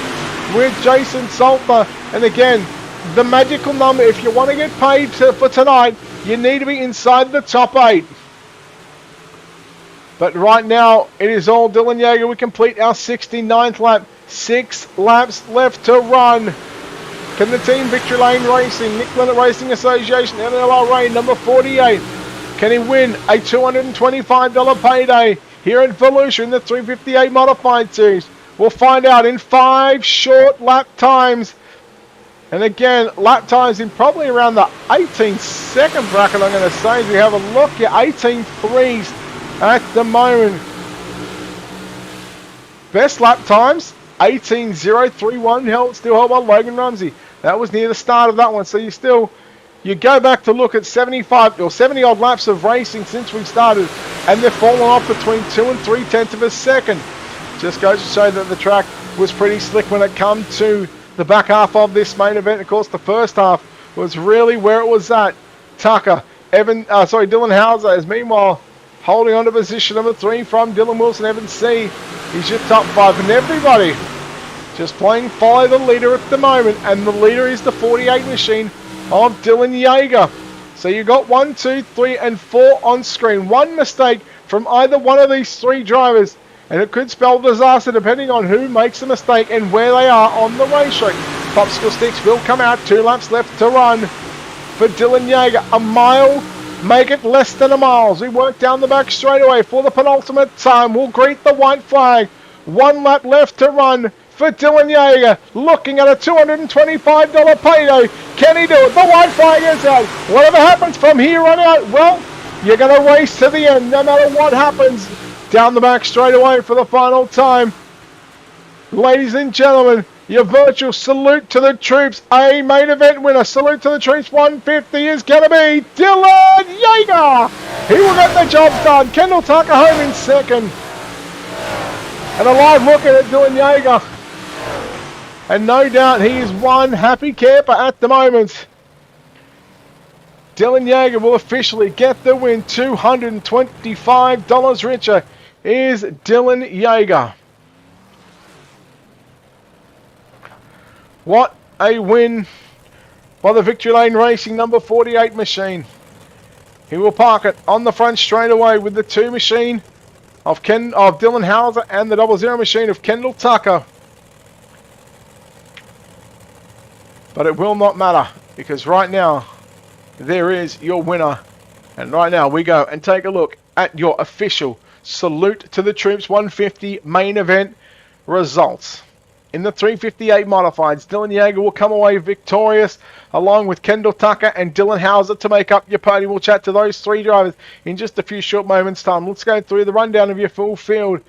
with Jason Salter. And again, the magical number, if you want to get paid for tonight, you need to be inside the top 8. But right now, it is all Dylan Yeager. We complete our 69th lap. 6 laps left to run. Can the team Victory Lane Racing, Nick Leonard Racing Association, NLRA number 48, can he win a $225 payday here in Volusia in the 358 Modified Series? We'll find out in 5 short lap times. And again, lap times in probably around the 18-second bracket, I'm going to say. As we have a look here, 18.3s at the moment. Best lap times, 18.031, still held by Logan Rumsey. That was near the start of that one, so you go back to look at 75 or 70 odd laps of racing since we started, and they've fallen off between 2 and 3/10 of a second. Just goes to show that the track was pretty slick when it come to the back half of this main event. Of course, the first half was really where it was at. Tucker, Dylan Hauser is meanwhile holding on to position number 3 from Dylan Wilson. Evan C. He's your top 5, and everybody just playing follow the leader at the moment, and the leader is the 48 machine of Dylan Yeager. So you got 1, 2, 3, and 4 on screen. One mistake from either one of these 3 drivers, and it could spell disaster depending on who makes a mistake and where they are on the racetrack. Popsicle sticks will come out. 2 laps left to run for Dylan Yeager. A mile, make it less than a mile. As we work down the back straightaway for the penultimate time, we'll greet the white flag. 1 lap left to run for Dylan Yeager, looking at a $225 payday. Can he do it? The white flag is out. Whatever happens from here on out, well, you're going to race to the end no matter what happens. Down the back straight away for the final time. Ladies and gentlemen, your virtual salute to the troops. A main event winner. Salute to the troops. 150 is going to be Dylan Yeager. He will get the job done. Kendall Tucker home in second. And a live look at Dylan Yeager. And no doubt he is one happy camper at the moment. Dylan Yeager will officially get the win. $225 richer is Dylan Yeager. What a win by the Victory Lane Racing number 48 machine. He will park it on the front straight away with the 2 machine of Dylan Hauser and the 00 machine of Kendall Tucker. But it will not matter, because right now there is your winner. And right now we go and take a look at your official Salute to the Troops 150 main event results. In the 358 modifieds, Dylan Yeager will come away victorious, along with Kendall Tucker and Dylan Hauser to make up your podium. We'll chat to those 3 drivers in just a few short moments' time. Let's go through the rundown of your full field.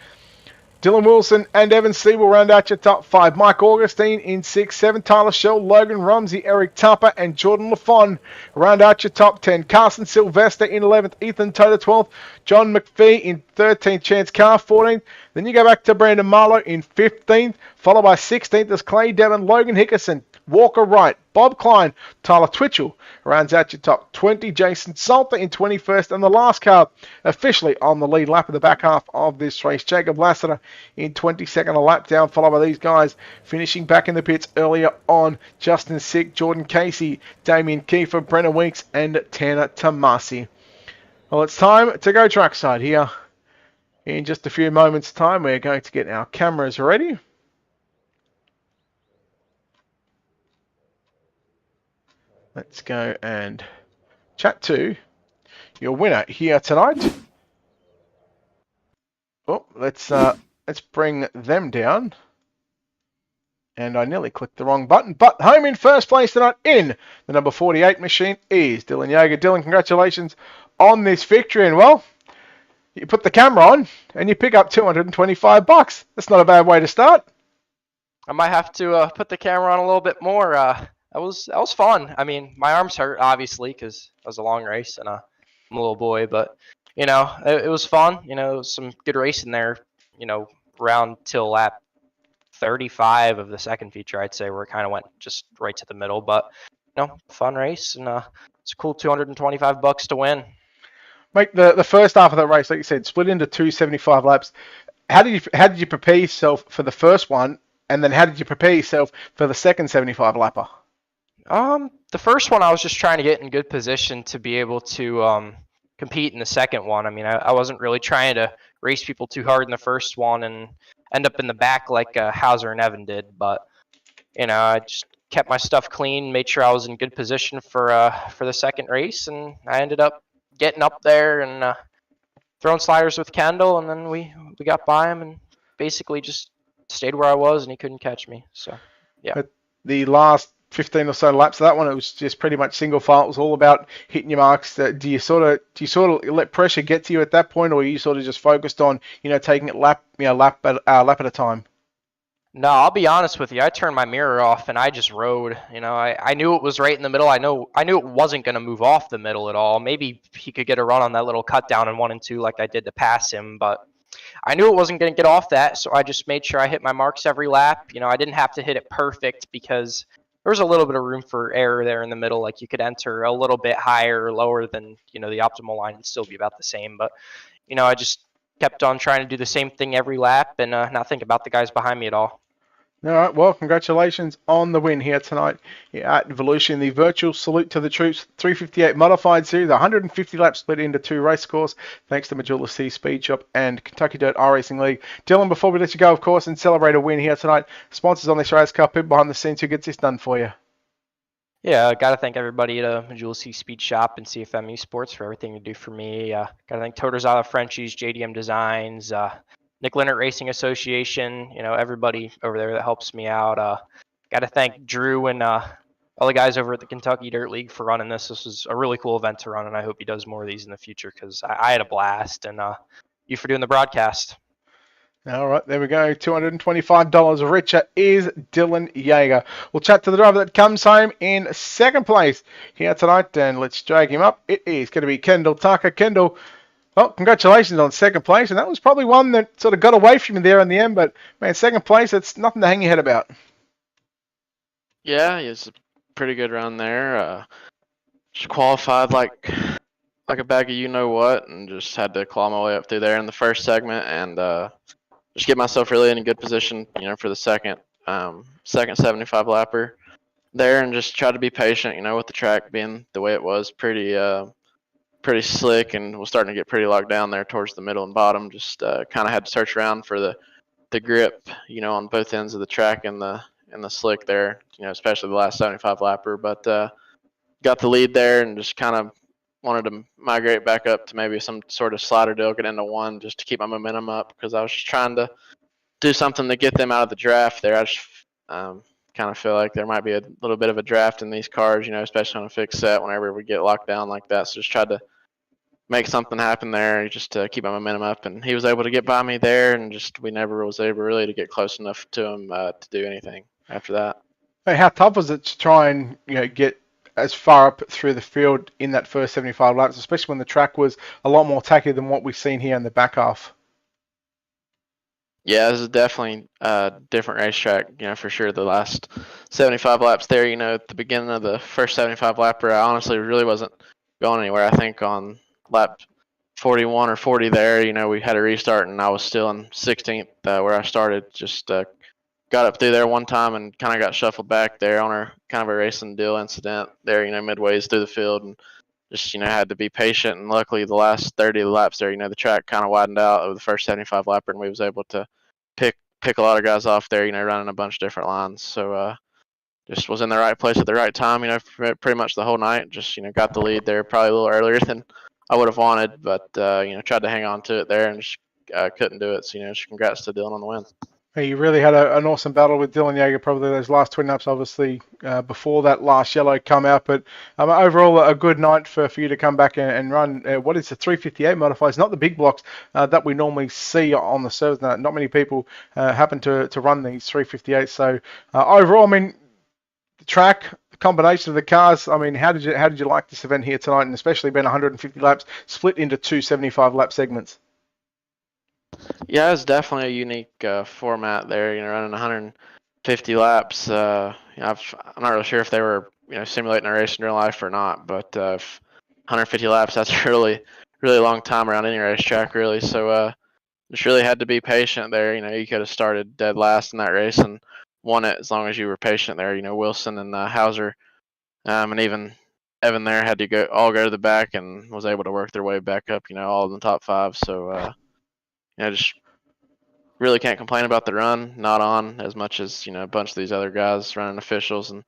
Dylan Wilson and Evan C. will round out your top 5. Mike Augustine in 6th, 7. Tyler Shell, Logan Rumsey, Eric Tupper, and Jordan LaFon round out your top 10. Carson Sylvester in 11th, Ethan Toda 12th, John McPhee in 13th, Chance Carr 14th. Then you go back to Brandon Marlowe in 15th, followed by 16th as Clay Devon, Logan Hickerson, Walker Wright, Bob Klein, Tyler Twitchell rounds out your top 20. Jason Salter in 21st, and the last car officially on the lead lap of the back half of this race, Jacob Lassiter in 22nd, a lap down, followed by these guys finishing back in the pits earlier on: Justin Sick, Jordan Casey, Damien Kiefer, Brennan Weeks, and Tanner Tomasi. Well, it's time to go trackside here. In just a few moments' time, we're going to get our cameras ready. Let's go and chat to your winner here tonight. Oh, let's bring them down. And I nearly clicked the wrong button. But home in first place tonight in the number 48 machine is Dylan Yeager. Dylan, congratulations on this victory. And well, you put the camera on and you pick up $225. That's not a bad way to start. I might have to put the camera on a little bit more. That was fun. I mean, my arms hurt obviously because it was a long race and I'm a little boy, but you know, it was fun. You know, some good racing there. You know, around till lap 35 of the second feature, I'd say, where it kind of went just right to the middle. But you know, fun race, and it's a cool $225 to win. Mate, the first half of that race, like you said, split into 275 laps. How did you prepare yourself for the first one, and then how did you prepare yourself for the second 75 lapper? The first one I was just trying to get in good position to be able to compete in the second one. I mean, I wasn't really trying to race people too hard in the first one and end up in the back like Hauser and Evan did. But you know, I just kept my stuff clean, made sure I was in good position for the second race, and I ended up getting up there and throwing sliders with Kendall, and then we got by him and basically just stayed where I was, and he couldn't catch me. So yeah. But the last 15 or so laps of that one, it was just pretty much single file. It was all about hitting your marks. Do you sort of let pressure get to you at that point, or are you sort of just focused on taking it lap at a time? No, I'll be honest with you. I turned my mirror off and I just rode. I knew it was right in the middle. I knew it wasn't going to move off the middle at all. Maybe he could get a run on that little cut down in 1 and 2 like I did to pass him, but I knew it wasn't going to get off that, so I just made sure I hit my marks every lap. I didn't have to hit it perfect because there was a little bit of room for error there in the middle. Like you could enter a little bit higher or lower than, the optimal line and still be about the same. But, I just kept on trying to do the same thing every lap and not think about the guys behind me at all. All right, well, congratulations on the win here tonight at Volusia. The virtual salute to the troops, 358 modified series, 150 laps split into 2 race course, thanks to Majula C Speed Shop and Kentucky Dirt Iracing League. Dylan, before we let you go, of course, and celebrate a win here tonight, sponsors on this race car, people behind the scenes, who gets this done for you? Yeah, I got to thank everybody at Majula C Speed Shop and CFM Esports for everything they do for me. Got to thank Totors Auto Frenchies, JDM Designs, Nick Leonard Racing Association, everybody over there that helps me out. Got to thank Drew and all the guys over at the Kentucky Dirt League for running this. This was a really cool event to run, and I hope he does more of these in the future because I had a blast. And you for doing the broadcast. All right, there we go. $225 richer is Dylan Yeager. We'll chat to the driver that comes home in second place here tonight, and let's drag him up. It is going to be Kendall Tucker. Kendall, well, congratulations on second place, and that was probably one that sort of got away from you there in the end, but, man, second place, it's nothing to hang your head about. Yeah, it's a pretty good run there. Just qualified like a bag of you-know-what, and just had to claw my way up through there in the first segment, and just get myself really in a good position, for the second 75 lapper there, and just try to be patient, with the track being the way it was, pretty slick, and was starting to get pretty locked down there towards the middle and bottom. Just kind of had to search around for the grip, on both ends of the track and the slick there, especially the last 75 lapper, but got the lead there and just kind of wanted to migrate back up to maybe some sort of slider deal, get into 1 just to keep my momentum up, because I was just trying to do something to get them out of the draft there. I just kind of feel like there might be a little bit of a draft in these cars, especially on a fixed set whenever we get locked down like that. So just tried to make something happen there just to keep my momentum up, and he was able to get by me there, and just we never was able really to get close enough to him to do anything after that. Hey, how tough was it to try and get as far up through the field in that first 75 laps, especially when the track was a lot more tacky than what we've seen here in the back half? Yeah, this is definitely a different racetrack, for sure. The last 75 laps there, at the beginning of the first 75 lapper, I honestly really wasn't going anywhere. I think on lap 41 or 40 there, we had a restart, and I was still in 16th where I started. Just got up through there one time and kind of got shuffled back there on a kind of a racing deal incident there, midways through the field, and just, had to be patient. And luckily the last 30 laps there, the track kind of widened out over the first 75 lapper, and we was able to pick a lot of guys off there, running a bunch of different lines. So just was in the right place at the right time, pretty much the whole night. Just, got the lead there probably a little earlier than I would have wanted, but, tried to hang on to it there and just couldn't do it. So, just congrats to Dylan on the win. Hey, you really had an awesome battle with Dylan Yeager, probably those last 20 laps, obviously, before that last yellow come out. But overall, a good night for you to come back and run what is the 358 modifiers, not the big blocks that we normally see on the servers. Not many people happen to run these 358s. So overall, I mean, the track, the combination of the cars, I mean, how did you like this event here tonight, and especially being 150 laps split into 2 75 lap segments? Yeah, it's definitely a unique format there. Running 150 laps. I'm not really sure if they were, simulating a race in real life or not. But 150 laps, that's a really, really long time around any racetrack, really. So just really had to be patient there. You could have started dead last in that race and won it as long as you were patient there. Wilson and Hauser, and even Evan there had to go to the back and was able to work their way back up. All in the top 5. So. Just really can't complain about the run. Not on as much as a bunch of these other guys running officials and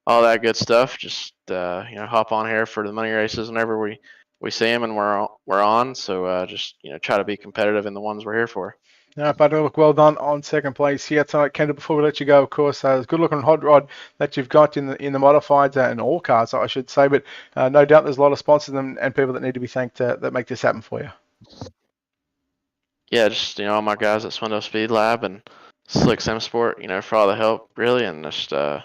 all that good stuff. Just hop on here for the money races whenever we see them and we're on. So just try to be competitive in the ones we're here for. But look, well done on second place here tonight, Kendall. Before we let you go, of course, it's a good-looking hot rod that you've got in the modifieds and all cars, I should say. But no doubt there's a lot of sponsors and people that need to be thanked that make this happen for you. Yeah, just all my guys at Swindle Speed Lab and Slick Sim Sport, for all the help, really, and just want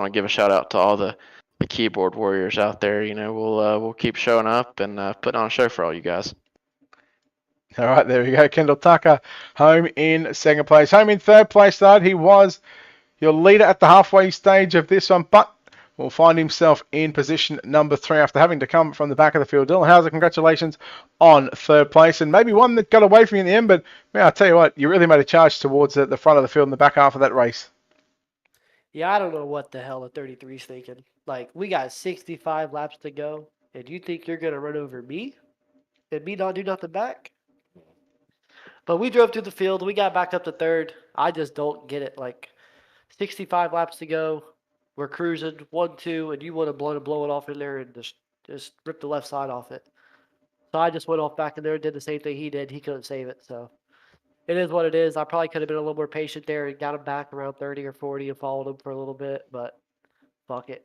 to give a shout out to all the keyboard warriors out there. We'll keep showing up and putting on a show for all you guys. All right, there we go. Kendall Tucker home in second place. Home in third place, though. He was your leader at the halfway stage of this one, but will find himself in position number 3 after having to come from the back of the field. Dylan Hauser, congratulations on third place, and maybe one that got away from you in the end, but man, I'll tell you what, you really made a charge towards the front of the field in the back half of that race. Yeah, I don't know what the hell the 33's thinking. Like, we got 65 laps to go, and you think you're going to run over me and me not do nothing back? But we drove through the field. We got back up to third. I just don't get it. Like, 65 laps to go. We're cruising 1-2, and you want to blow it off in there and just rip the left side off it. So I just went off back in there and did the same thing he did. He couldn't save it. So it is what it is. I probably could have been a little more patient there and got him back around 30 or 40 and followed him for a little bit. But fuck it.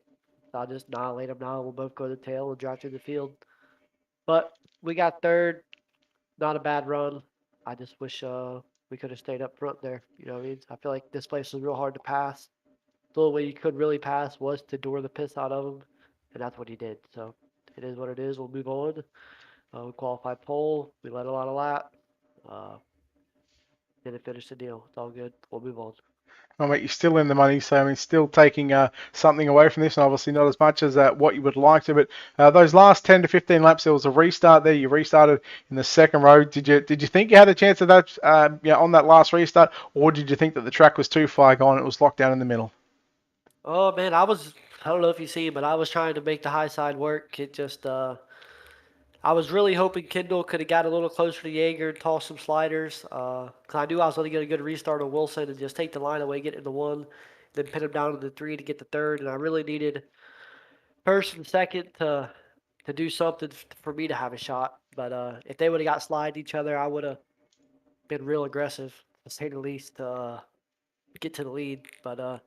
I'll just annihilate him now. We'll both go to the tail and drive through the field. But we got third. Not a bad run. I just wish we could have stayed up front there. You know what I mean? I feel like this place was real hard to pass. The only way you could really pass was to door the piss out of him, and that's what he did. So it is what it is. We'll move on. We qualified pole. We led a lot of laps. Didn't finish the deal. It's all good. We'll move on. Well, mate, you're still in the money, so I mean, still taking something away from this, and obviously not as much as what you would like to. But those last 10 to 15 laps, there was a restart there. You restarted in the second row. Did you think you had a chance of that on that last restart, or did you think that the track was too far gone? It was locked down in the middle. Oh man, I don't know if you see, but I was trying to make the high side work. It just I was really hoping Kendall could have got a little closer to Jaeger and tossed some sliders. Because I knew I was going to get a good restart on Wilson and just take the line away, get into 1, then pin him down to the 3 to get the 3rd. And I really needed first and second to do something for me to have a shot. But if they would have got slide each other, I would have been real aggressive, to say the least, to get to the lead. But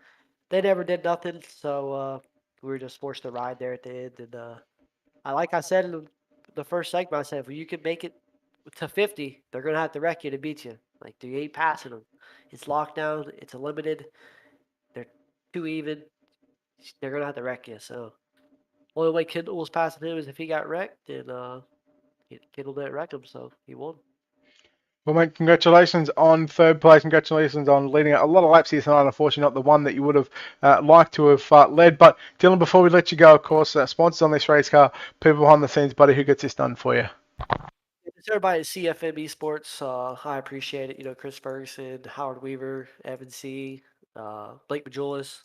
they never did nothing, so we were just forced to ride there at the end. And like I said in the first segment, I said, if you can make it to 50, they're going to have to wreck you to beat you. Like, you ain't passing them. It's locked down. It's a limited. They're too even. They're going to have to wreck you. So, only way Kendall was passing him is if he got wrecked, and Kendall didn't wreck him, so he won. Well, mate, congratulations on third place. Congratulations on leading a lot of laps here tonight. Unfortunately, not the one that you would have liked to have led. But, Dylan, before we let you go, of course, sponsors on this race car, people behind the scenes, buddy, who gets this done for you? It's everybody at CFM Esports. I appreciate it. You know, Chris Ferguson, Howard Weaver, Evan C., Blake Majulis.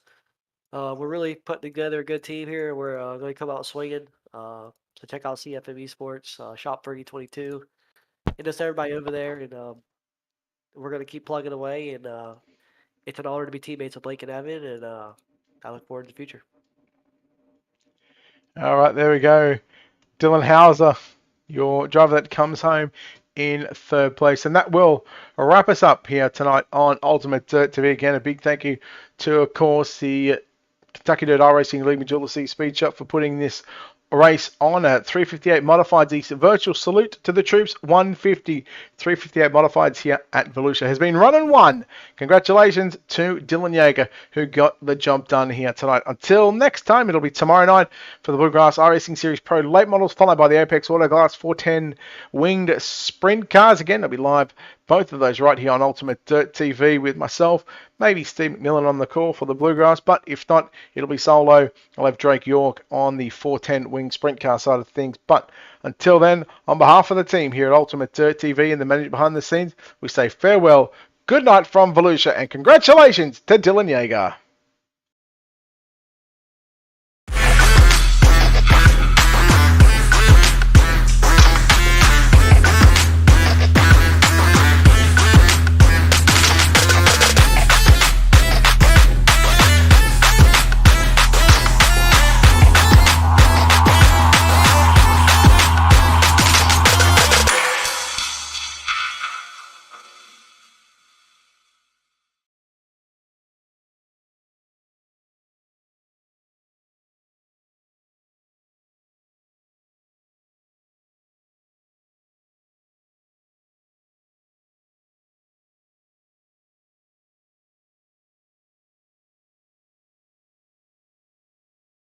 We're really putting together a good team here. We're going to come out swinging. So check out CFM Esports, Shop 3022. And just everybody over there, and we're going to keep plugging away, and it's an honor to be teammates with Blake and Evan, and I look forward to the future. All right, there we go. Dylan Hauser, your driver that comes home in third place. And that will wrap us up here tonight on Ultimate Dirt TV. Again, a big thank you to, of course, the Kentucky Dirt Iracing League Majority Speed Shop for putting this race on at 358 modifieds east. Virtual salute to the troops. 150 358 modifieds here at Volusia has been run and won. Congratulations to Dylan Jaeger, who got the job done here tonight. Until next time, it'll be tomorrow night for the Bluegrass iRacing Series Pro late models, followed by the Apex Autoglass 410 winged sprint cars. Again, they'll be live, both of those right here on Ultimate Dirt TV with myself, maybe Steve McMillan on the call for the Bluegrass, but if not, it'll be solo. I'll have Drake York on the 410 wing sprint car side of things. But until then, on behalf of the team here at Ultimate Dirt TV and the manager behind the scenes, we say farewell, good night from Volusia, and congratulations to Dylan Jaeger.